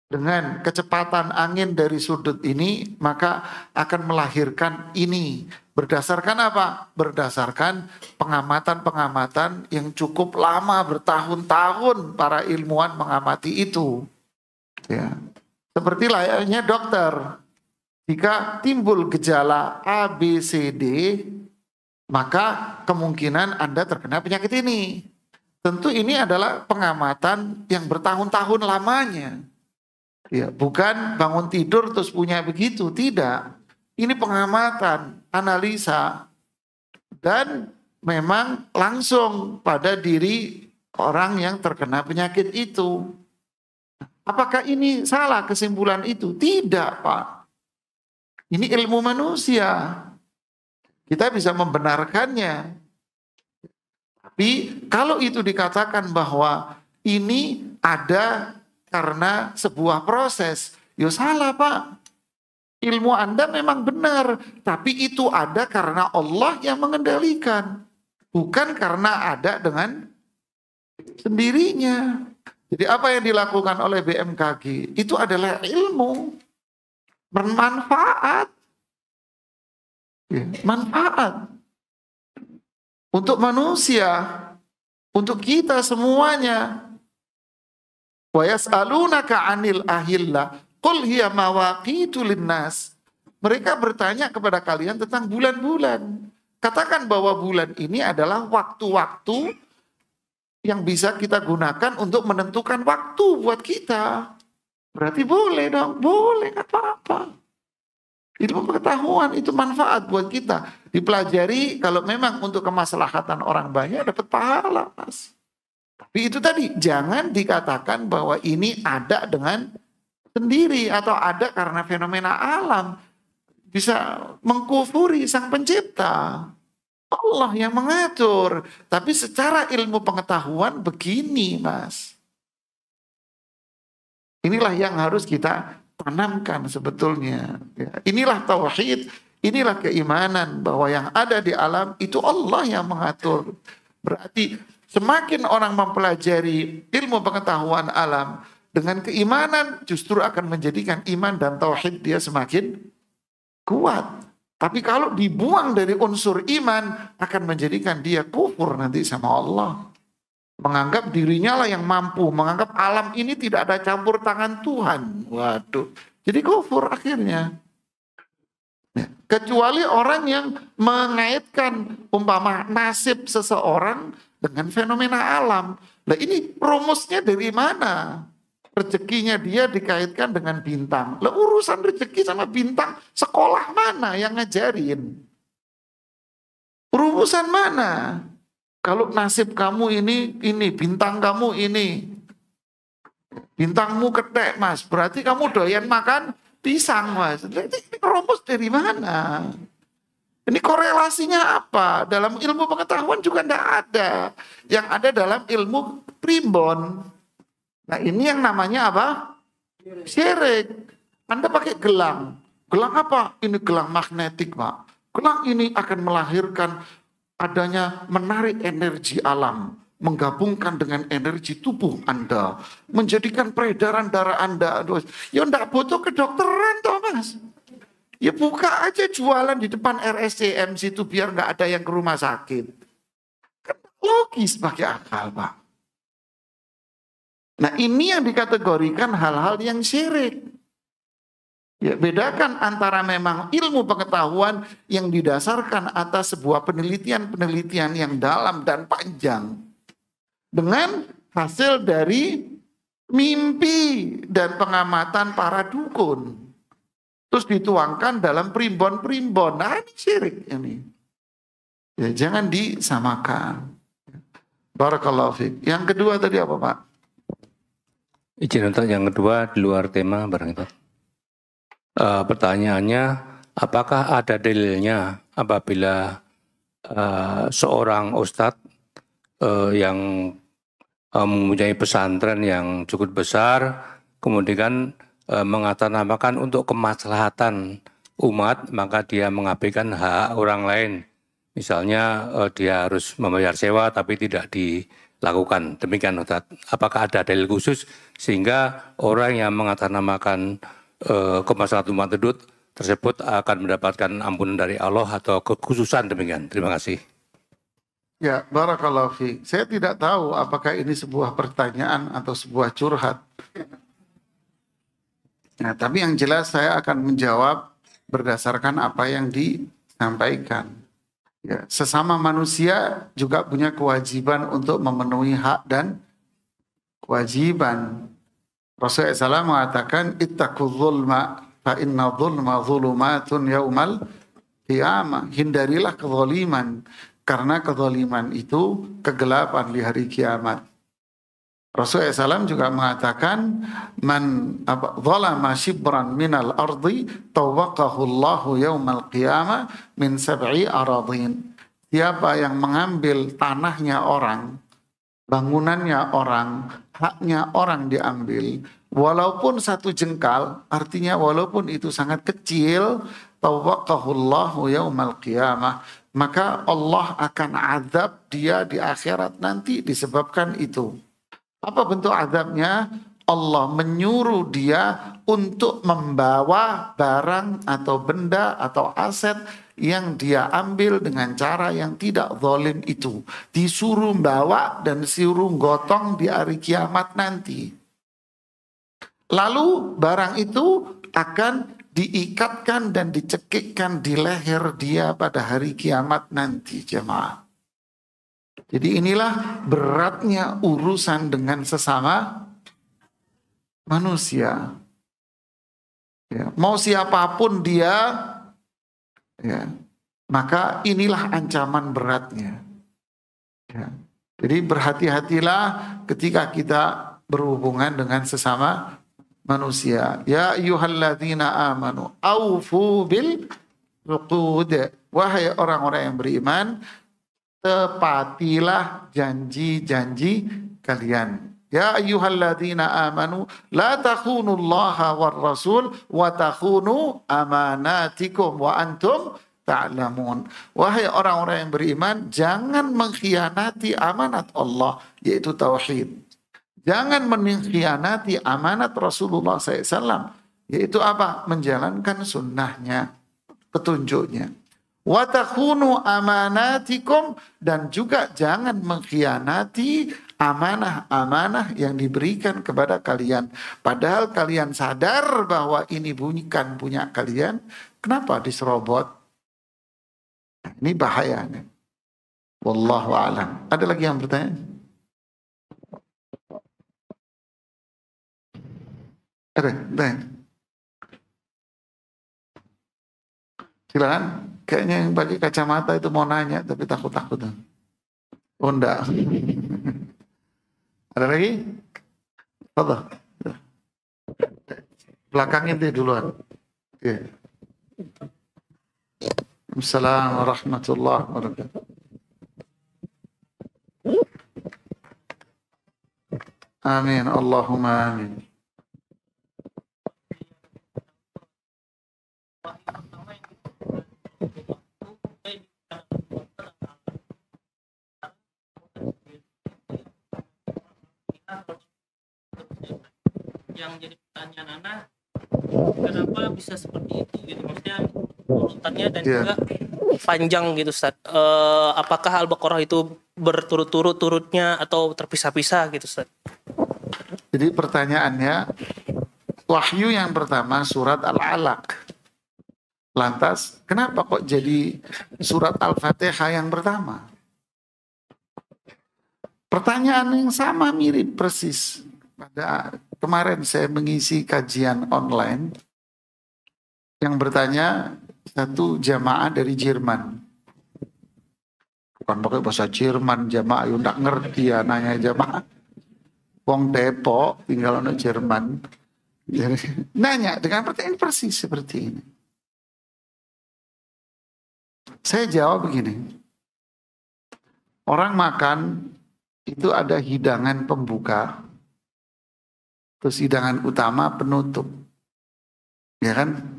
dengan kecepatan angin dari sudut ini, maka akan melahirkan ini. Berdasarkan apa? Berdasarkan pengamatan-pengamatan yang cukup lama, bertahun-tahun para ilmuwan mengamati itu. Ya. Seperti layaknya dokter. Jika timbul gejala A, B, C, D, maka kemungkinan Anda terkena penyakit ini. Tentu ini adalah pengamatan yang bertahun-tahun lamanya. Ya, bukan bangun tidur terus punya begitu, tidak. Ini pengamatan, analisa, dan memang langsung pada diri orang yang terkena penyakit itu. Apakah ini salah kesimpulan itu? Tidak, Pak. Ini ilmu manusia. Kita bisa membenarkannya. Tapi kalau itu dikatakan bahwa ini ada karena sebuah proses, ya salah, Pak. Ilmu Anda memang benar, tapi itu ada karena Allah yang mengendalikan. Bukan karena ada dengan sendirinya. Jadi apa yang dilakukan oleh BMKG itu adalah ilmu. Bermanfaat. Ya, manfaat. Untuk manusia. Untuk kita semuanya. Wa yas'alunaka 'anil ahillah qul hiya mawaqitu linnas. Mereka bertanya kepada kalian tentang bulan-bulan. Katakan bahwa bulan ini adalah waktu-waktu yang bisa kita gunakan untuk menentukan waktu buat kita. Berarti boleh dong, boleh, nggak apa-apa. Ilmu pengetahuan itu manfaat buat kita. Dipelajari kalau memang untuk kemaslahatan orang banyak dapat pahala, Mas. Tapi itu tadi, jangan dikatakan bahwa ini ada dengan sendiri atau ada karena fenomena alam. Bisa mengkufuri sang pencipta. Allah yang mengatur. Tapi secara ilmu pengetahuan begini, Mas. Inilah yang harus kita tanamkan sebetulnya. Inilah tauhid, inilah keimanan bahwa yang ada di alam itu Allah yang mengatur. Berarti semakin orang mempelajari ilmu pengetahuan alam dengan keimanan justru akan menjadikan iman dan tauhid dia semakin kuat. Tapi kalau dibuang dari unsur iman akan menjadikan dia kufur nanti sama Allah. Menganggap dirinya lah yang mampu, menganggap alam ini tidak ada campur tangan Tuhan. Waduh, jadi kufur akhirnya. Kecuali orang yang mengaitkan umpama nasib seseorang dengan fenomena alam. Nah ini rumusnya dari mana? Rezekinya dia dikaitkan dengan bintang. Lah urusan rezeki sama bintang, sekolah mana yang ngajarin? Rumusan mana? Kalau nasib kamu ini, bintang kamu ini, bintangmu ketek mas, berarti kamu doyan makan pisang mas. Ini rumus dari mana? Ini korelasinya apa? Dalam ilmu pengetahuan juga tidak ada. Yang ada dalam ilmu primbon. Nah ini yang namanya apa? Syirik. Anda pakai gelang. Gelang apa? Ini gelang magnetik pak. Gelang ini akan melahirkan adanya menarik energi alam. Menggabungkan dengan energi tubuh Anda. Menjadikan peredaran darah Anda. Ya enggak butuh kedokteran toh mas. Ya buka aja jualan di depan RSCM situ biar nggak ada yang ke rumah sakit. Kan logis pakai akal pak. Nah ini yang dikategorikan hal-hal yang syirik. Ya bedakan antara memang ilmu pengetahuan yang didasarkan atas sebuah penelitian-penelitian yang dalam dan panjang. Dengan hasil dari mimpi dan pengamatan para dukun. Terus dituangkan dalam primbon-primbon. Nah ini syirik ini. Ya, jangan disamakan. Barakallahu fiik. Yang kedua tadi apa Pak? Izin untuk yang kedua di luar tema barang itu. Pertanyaannya, apakah ada dalilnya apabila seorang ustadz yang mempunyai pesantren yang cukup besar, kemudian mengatasnamakan untuk kemaslahatan umat, maka dia mengabaikan hak orang lain. Misalnya dia harus membayar sewa tapi tidak dilakukan. Demikian Ustaz. Apakah ada dalil khusus sehingga orang yang mengatasnamakan kemaslahatan umat tersebut akan mendapatkan ampunan dari Allah atau kekhususan demikian? Terima kasih. Ya, barakallahu fiik. Saya tidak tahu apakah ini sebuah pertanyaan atau sebuah curhat. Nah, tapi yang jelas saya akan menjawab berdasarkan apa yang disampaikan. Ya, sesama manusia juga punya kewajiban untuk memenuhi hak dan kewajiban. Rasulullah SAW mengatakan, ittaqul zulma fa inna zulma zulumatun yaumal qiyamah. Hindarilah kezaliman, karena kezaliman itu kegelapan di hari kiamat. Rasulullah SAW juga mengatakan, man zalama shibran minal ardi tawaqahu Allahu yaumal qiyamah min sab'i aradhin. Siapa yang mengambil tanahnya orang, bangunannya orang, haknya orang diambil, walaupun satu jengkal, artinya walaupun itu sangat kecil, tawaqahu Allahu yaumal qiyamah, maka Allah akan azab dia di akhirat nanti disebabkan itu. Apa bentuk azabnya? Allah menyuruh dia untuk membawa barang atau benda atau aset yang dia ambil dengan cara yang tidak zalim itu. Disuruh bawa dan disuruh gotong di hari kiamat nanti. Lalu barang itu akan diikatkan dan dicekikkan di leher dia pada hari kiamat nanti, jemaah. Jadi inilah beratnya urusan dengan sesama manusia. Ya, mau siapapun dia, ya, maka inilah ancaman beratnya. Ya. Jadi berhati-hatilah ketika kita berhubungan dengan sesama manusia. Ya ayyuhalladzina amanu aufu bil uqud. Wahai orang-orang yang beriman, tepatilah janji-janji kalian. Ya ayyuhalladzina amanu la takhunullaha war rasul wa takhunu amanatikum wa antum ta'lamun. Wahai orang-orang yang beriman, jangan mengkhianati amanat Allah, yaitu tauhid. Jangan mengkhianati amanat Rasulullah SAW, yaitu apa? Menjalankan sunnahnya, petunjuknya. Wa takhunu amanatikum, dan juga jangan mengkhianati amanah-amanah yang diberikan kepada kalian. Padahal kalian sadar bahwa ini bukan punya kalian, kenapa diserobot? Ini bahaya nih. Wallahu a'lam. Ada lagi yang bertanya? Ada? Silakan. Kayaknya yang pakai kacamata itu mau nanya tapi takut-takut. Oh enggak. Ada lagi? Apa? Belakangnya deh duluan. Oke. Assalamualaikum warahmatullahi wabarakatuh. Amin. Allahumma amin. Yang jadi pertanyaan anak, kenapa bisa seperti itu gitu, maksudnya urutannya dan juga panjang gitu Ustaz. Apakah Al-Baqarah itu berturut-turutnya atau terpisah-pisah gitu Ustaz? Jadi pertanyaannya, wahyu yang pertama surat Al-Alaq. Lantas kenapa kok jadi surat Al-Fatihah yang pertama? Pertanyaan yang sama mirip persis. Pada kemarin saya mengisi kajian online yang bertanya satu jamaah dari Jerman. Bukan pakai bahasa Jerman jamaah, ya nggak ngerti ya nanya jamaah. Wong Depok tinggal di Jerman. Jadi, nanya dengan pertanyaan persis seperti ini. Saya jawab begini. Orang makan itu ada hidangan pembuka. Terus hidangan utama penutup. Ya kan?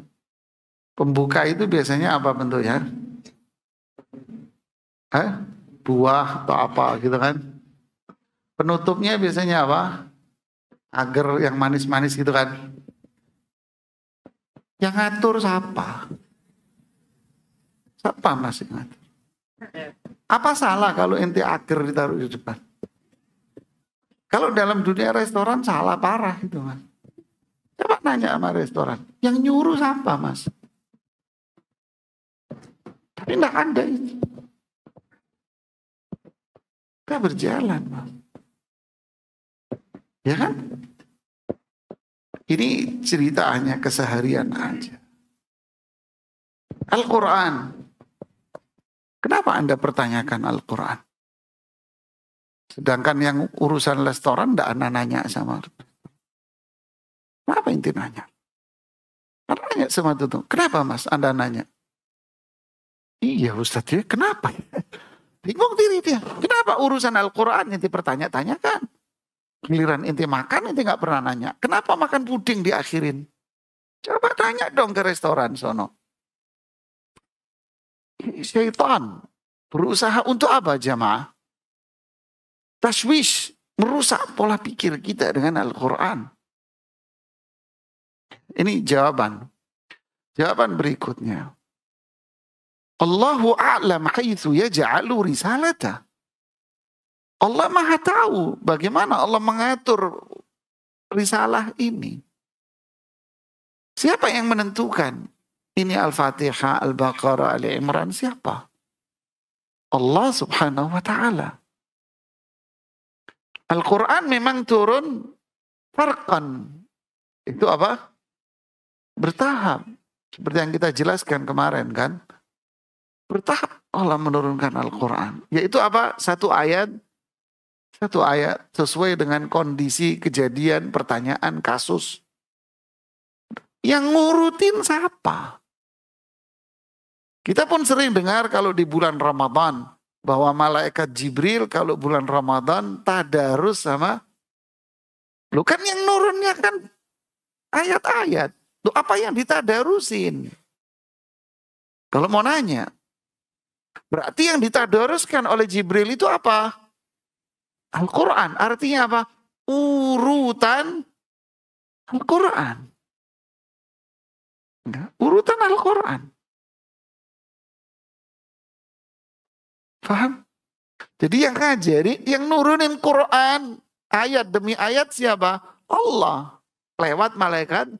Pembuka itu biasanya apa bentuknya? Buah atau apa gitu kan? Penutupnya biasanya apa? Agar yang manis-manis gitu kan? Yang ngatur siapa? Siapa masih ngatur? Apa salah kalau ente agar ditaruh di depan? Kalau dalam dunia restoran salah parah itu mas. Coba nanya sama restoran. Yang nyuruh siapa mas? Tapi enggak ada itu. Kita berjalan mas. Ya kan? Ini cerita hanya keseharian aja. Al-Quran. Kenapa Anda pertanyakan Al-Quran? Sedangkan yang urusan restoran enggak Anda nanya sama. Kenapa inti nanya? Anda nanya sama itu. Kenapa mas Anda nanya? Iya Ustadz ya, kenapa? Bingung diri dia. Kenapa urusan Al-Quran inti pertanya-tanyakan? Giliran inti makan inti nggak pernah nanya. Kenapa makan puding diakhirin? Coba tanya dong ke restoran sono. Syaitan berusaha untuk apa jamaah? Tashwish, merusak pola pikir kita dengan Al-Quran. Ini jawaban. Jawaban berikutnya. Allahu a'lam haitsu yaj'alu risalata. Allah Maha tahu bagaimana Allah mengatur risalah ini. Siapa yang menentukan ini Al-Fatihah, Al-Baqarah, Ali Imran? Siapa? Allah Subhanahu wa taala. Al-Quran memang turun farqan. Itu apa? Bertahap. Seperti yang kita jelaskan kemarin kan. Bertahap Allah menurunkan Al-Quran. Yaitu apa? Satu ayat sesuai dengan kondisi, kejadian, pertanyaan, kasus. Yang ngurutin siapa? Kita pun sering dengar kalau di bulan Ramadan. Bahwa malaikat Jibril kalau bulan Ramadan tadarus sama. Lu kan yang nurunnya kan ayat-ayat. Lu apa yang ditadarusin? Kalau mau nanya. Berarti yang ditadaruskan oleh Jibril itu apa? Al-Quran. Artinya apa? Urutan Al-Quran. Urutan Al-Quran. Paham? Jadi yang ngajari, yang nurunin Quran, ayat demi ayat siapa? Allah. Lewat malaikat.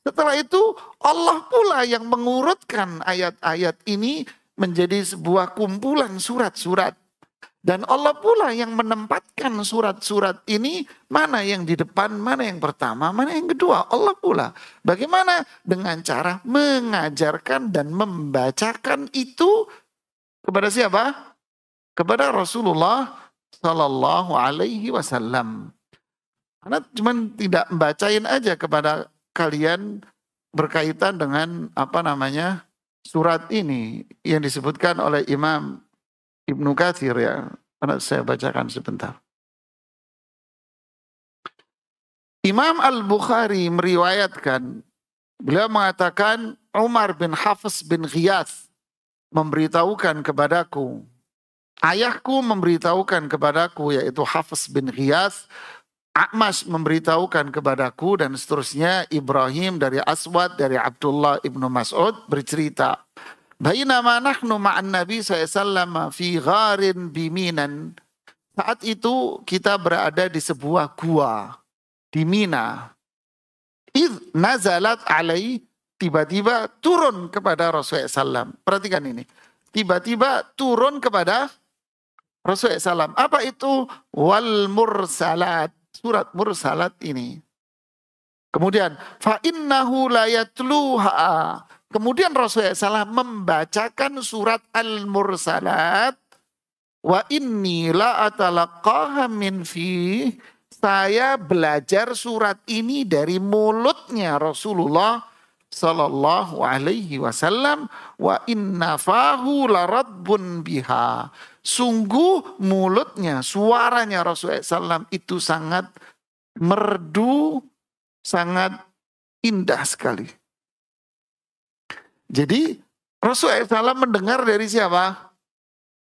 Setelah itu Allah pula yang mengurutkan ayat-ayat ini menjadi sebuah kumpulan surat-surat. Dan Allah pula yang menempatkan surat-surat ini mana yang di depan, mana yang pertama, mana yang kedua. Allah pula. Bagaimana? Dengan cara mengajarkan dan membacakan itu kepada siapa? kepada Rasulullah Sallallahu Alaihi Wasallam. Anda cuma tidak membacain aja kepada kalian berkaitan dengan surat ini yang disebutkan oleh Imam Ibnu Katsir ya. Saya bacakan sebentar. Imam Al-Bukhari meriwayatkan, beliau mengatakan Umar bin Hafs bin Ghiyath memberitahukan kepadaku, ayahku memberitahukan kepadaku, yaitu Hafs bin Ghiyath, A'mash memberitahukan kepadaku, dan seterusnya. Ibrahim dari Aswad dari Abdullah ibnu Mas'ud bercerita, bainama nahnu ma'an Nabi SAW fi gharin biminan. Saat itu kita berada di sebuah gua di Mina. Idh nazalat alai, tiba-tiba turun kepada Rasulullah SAW. Perhatikan ini. Tiba-tiba turun kepada Rasulullah SAW. Apa itu? Wal mursalat. Surat mursalat ini. Kemudian, fa innahu la yatluha. Kemudian Rasulullah SAW membacakan surat al-mursalat. Wa inni la atalaqaha min fi. Saya belajar surat ini dari mulutnya Rasulullah Sallallahu Alaihi Wasallam. Wa inna fahu laradbun biha. Sungguh mulutnya, suaranya Rasulullah SAW itu sangat merdu, sangat indah sekali. Jadi Rasulullah SAW mendengar dari siapa?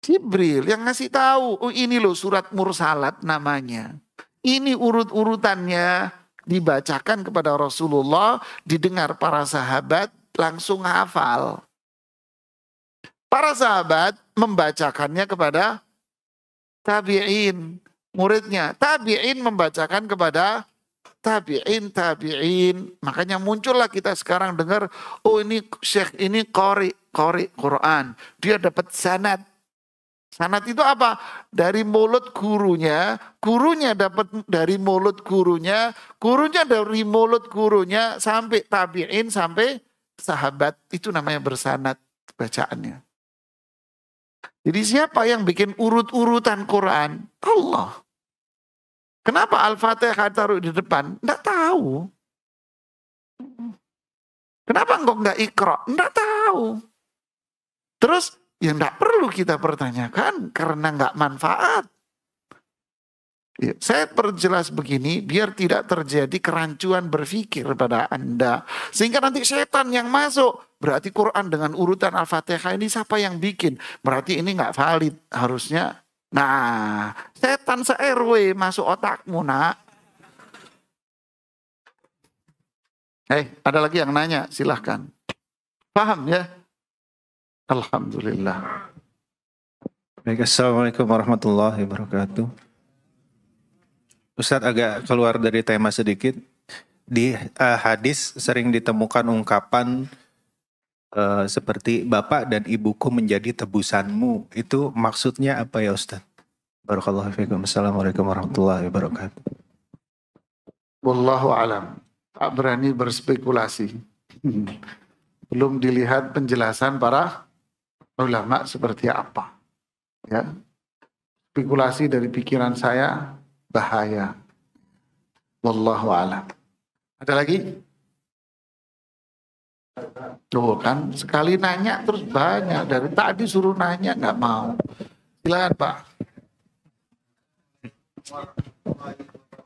Jibril yang ngasih tahu, oh ini loh surat mursalat namanya. Ini urut-urutannya dibacakan kepada Rasulullah, didengar para sahabat, langsung hafal. Para sahabat membacakannya kepada tabi'in, muridnya. Tabi'in membacakan kepada tabi'in. Makanya muncullah kita sekarang dengar, oh ini syekh ini qari Quran. Dia dapat sanad. Sanad itu apa? Dari mulut gurunya dapat dari mulut gurunya dari mulut gurunya, sampai tabi'in, sampai sahabat. Itu namanya bersanad bacaannya. Jadi siapa yang bikin urut-urutan Quran? Allah. Kenapa Al-Fatihah taruh di depan? Enggak tahu. Kenapa engkau enggak Iqra? Enggak tahu. Terus ya enggak perlu kita pertanyakan karena enggak manfaat. Ya, saya perjelas begini biar tidak terjadi kerancuan berpikir pada Anda. Sehingga nanti setan yang masuk. Berarti Quran dengan urutan Al-Fatihah ini siapa yang bikin? Berarti ini nggak valid harusnya. Nah, setan se-RW masuk otakmu, nak. Ada lagi yang nanya, silahkan. Paham ya? Alhamdulillah. Baik, assalamualaikum warahmatullahi wabarakatuh. Ustadz agak keluar dari tema sedikit. Di hadis sering ditemukan ungkapan seperti bapak dan ibuku menjadi tebusanmu. Itu maksudnya apa ya Ustadz? Barakallahu fiikum. Assalamualaikum warahmatullahi wabarakatuh. Wallahu alam. Tak berani berspekulasi. Belum dilihat penjelasan para ulama seperti apa. Ya. Spekulasi dari pikiran saya bahaya. Wallahu alam. Ada lagi? Tuh kan sekali nanya terus banyak. Dari tadi suruh nanya nggak mau. Silakan Pak.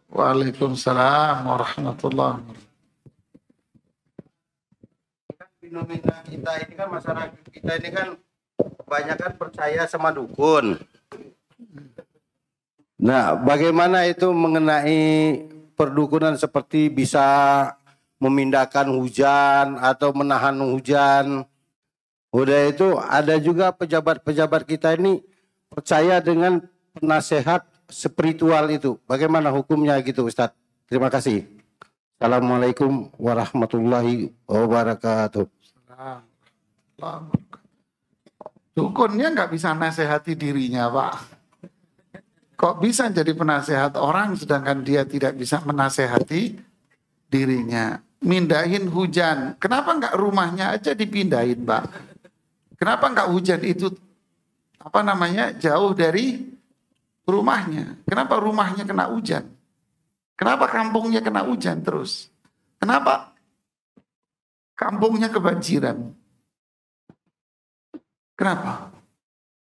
Waalaikumsalam warahmatullahi wabarakatuh. Fenomena kita ini kan, masyarakat kita ini kan kebanyakan percaya sama dukun. Nah, bagaimana itu mengenai perdukunan seperti bisa memindahkan hujan atau menahan hujan. Udah itu ada juga pejabat-pejabat kita ini percaya dengan penasehat spiritual itu. Bagaimana hukumnya gitu Ustadz? Terima kasih. Assalamualaikum warahmatullahi wabarakatuh. Dukunnya nggak bisa nasihati dirinya Pak. Kok bisa jadi penasehat orang sedangkan dia tidak bisa menasehati dirinya. Mindahin hujan. Kenapa nggak rumahnya aja dipindahin Pak? Kenapa nggak hujan itu jauh dari rumahnya. Kenapa rumahnya kena hujan? Kenapa kampungnya kena hujan terus? Kenapa kampungnya kebanjiran? Kenapa?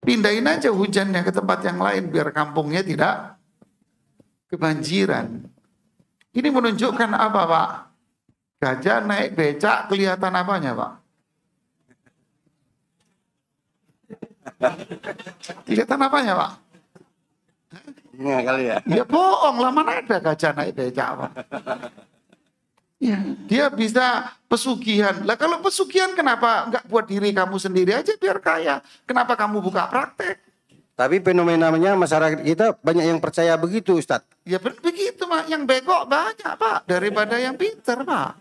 Pindahin aja hujannya ke tempat yang lain biar kampungnya tidak kebanjiran. Ini menunjukkan apa, Pak? Gajah naik becak kelihatan apanya, Pak? Kelihatan apanya, Pak? Enggak kali ya. Ya bohong lah, mana ada gajah naik becak, Pak? Ya, dia bisa pesugihan. Lah kalau pesugihan kenapa nggak buat diri kamu sendiri aja biar kaya? Kenapa kamu buka praktek? Tapi fenomenanya masyarakat kita banyak yang percaya begitu, Ustadz. Ya begitu, Pak. Yang bego banyak, Pak, daripada yang pintar, Pak.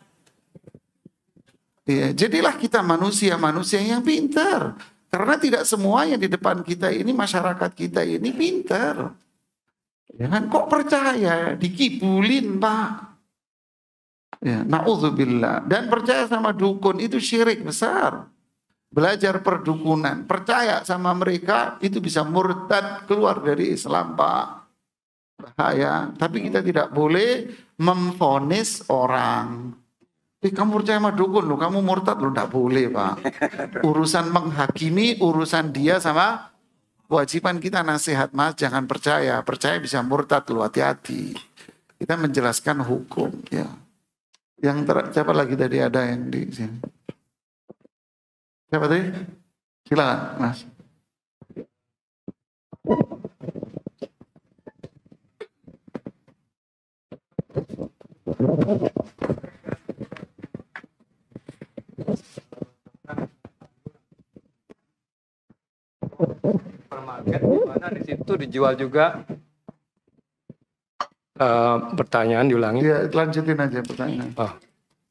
Ya, jadilah kita manusia-manusia yang pintar. Karena tidak semua yang di depan kita ini, masyarakat kita ini pintar. Ya kan, kok percaya? Dikibulin, Pak. Ya, na'udzubillah. Dan percaya sama dukun itu syirik besar. Belajar perdukunan, percaya sama mereka itu bisa murtad, keluar dari Islam, Pak. Bahaya. Tapi kita tidak boleh memvonis orang. Kamu percaya sama dukun loh, kamu murtad loh, tidak boleh, Pak. Urusan menghakimi, urusan dia sama kewajiban kita nasihat, Mas, jangan percaya. Percaya bisa murtad loh, hati-hati. Kita menjelaskan hukum, ya. Siapa lagi tadi ada yang di sini? Siapa tadi? Silakan, Mas. Supermarket di mana di situ dijual juga. Pertanyaan diulangi. Ya, lanjutin aja pertanyaan.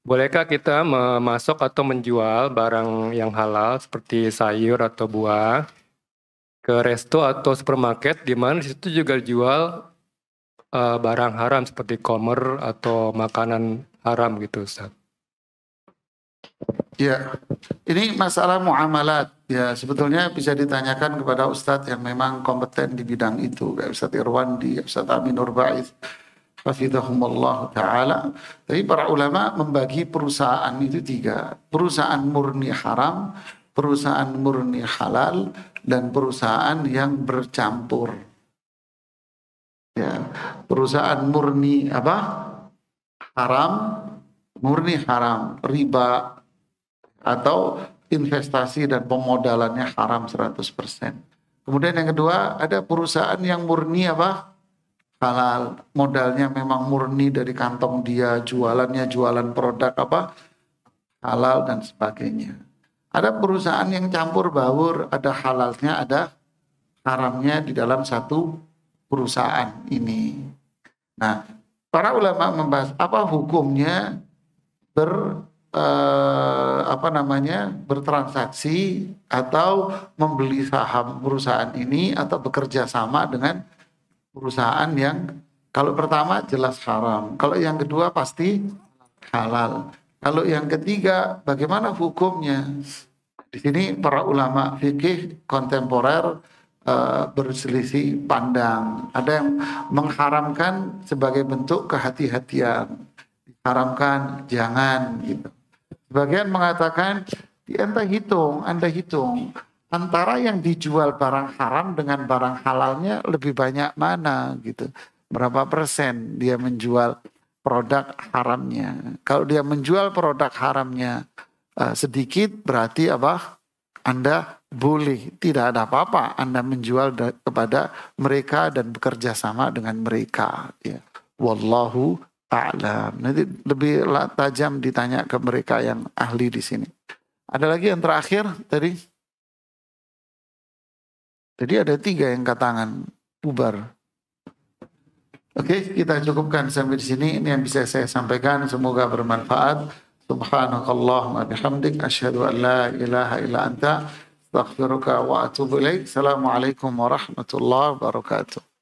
Bolehkah kita memasok atau menjual barang yang halal seperti sayur atau buah ke resto atau supermarket di mana di situ juga dijual barang haram seperti komer atau makanan haram gitu, Ustaz? Ya, ini masalah muamalat. Ya, sebetulnya bisa ditanyakan kepada Ustadz yang memang kompeten di bidang itu, kayak Ustadz Irwandi, Ustadz Aminur Ba'id, hafidhahumullah ta'ala. Tapi para ulama membagi perusahaan itu 3. Perusahaan murni haram, perusahaan murni halal, dan perusahaan yang bercampur. Ya, perusahaan murni apa? Haram, murni haram, riba, atau investasi dan pemodalannya haram 100%. Kemudian yang kedua, ada perusahaan yang murni apa? Halal, modalnya memang murni dari kantong dia, jualannya jualan produk apa? Halal dan sebagainya. Ada perusahaan yang campur baur, ada halalnya, ada haramnya di dalam satu perusahaan ini. Nah, para ulama membahas apa hukumnya bertransaksi atau membeli saham perusahaan ini atau bekerja sama dengan perusahaan yang kalau pertama jelas haram, kalau yang kedua pasti halal, kalau yang ketiga bagaimana hukumnya? Di sini para ulama fikih kontemporer berselisih pandang. Ada yang mengharamkan sebagai bentuk kehati-hatian, diharamkan jangan gitu. Sebagian mengatakan, Anda hitung antara yang dijual barang haram dengan barang halalnya lebih banyak mana gitu. Berapa persen dia menjual produk haramnya. Kalau dia menjual produk haramnya sedikit, berarti apa? Anda boleh, tidak ada apa-apa Anda menjual kepada mereka dan bekerja sama dengan mereka. Ya. Wallahu a'lam. Nanti lebih tajam ditanya ke mereka yang ahli di sini. Ada lagi yang terakhir tadi? Tadi ada 3 yang angkat tangan, bubar. Oke, kita cukupkan sampai di sini. Ini yang bisa saya sampaikan. Semoga bermanfaat. Subhanakallahumma bihamdik. Asyhadu an la ilaha illa anta. Astaghfiruka wa atubu ilaik. Assalamualaikum warahmatullahi wabarakatuh.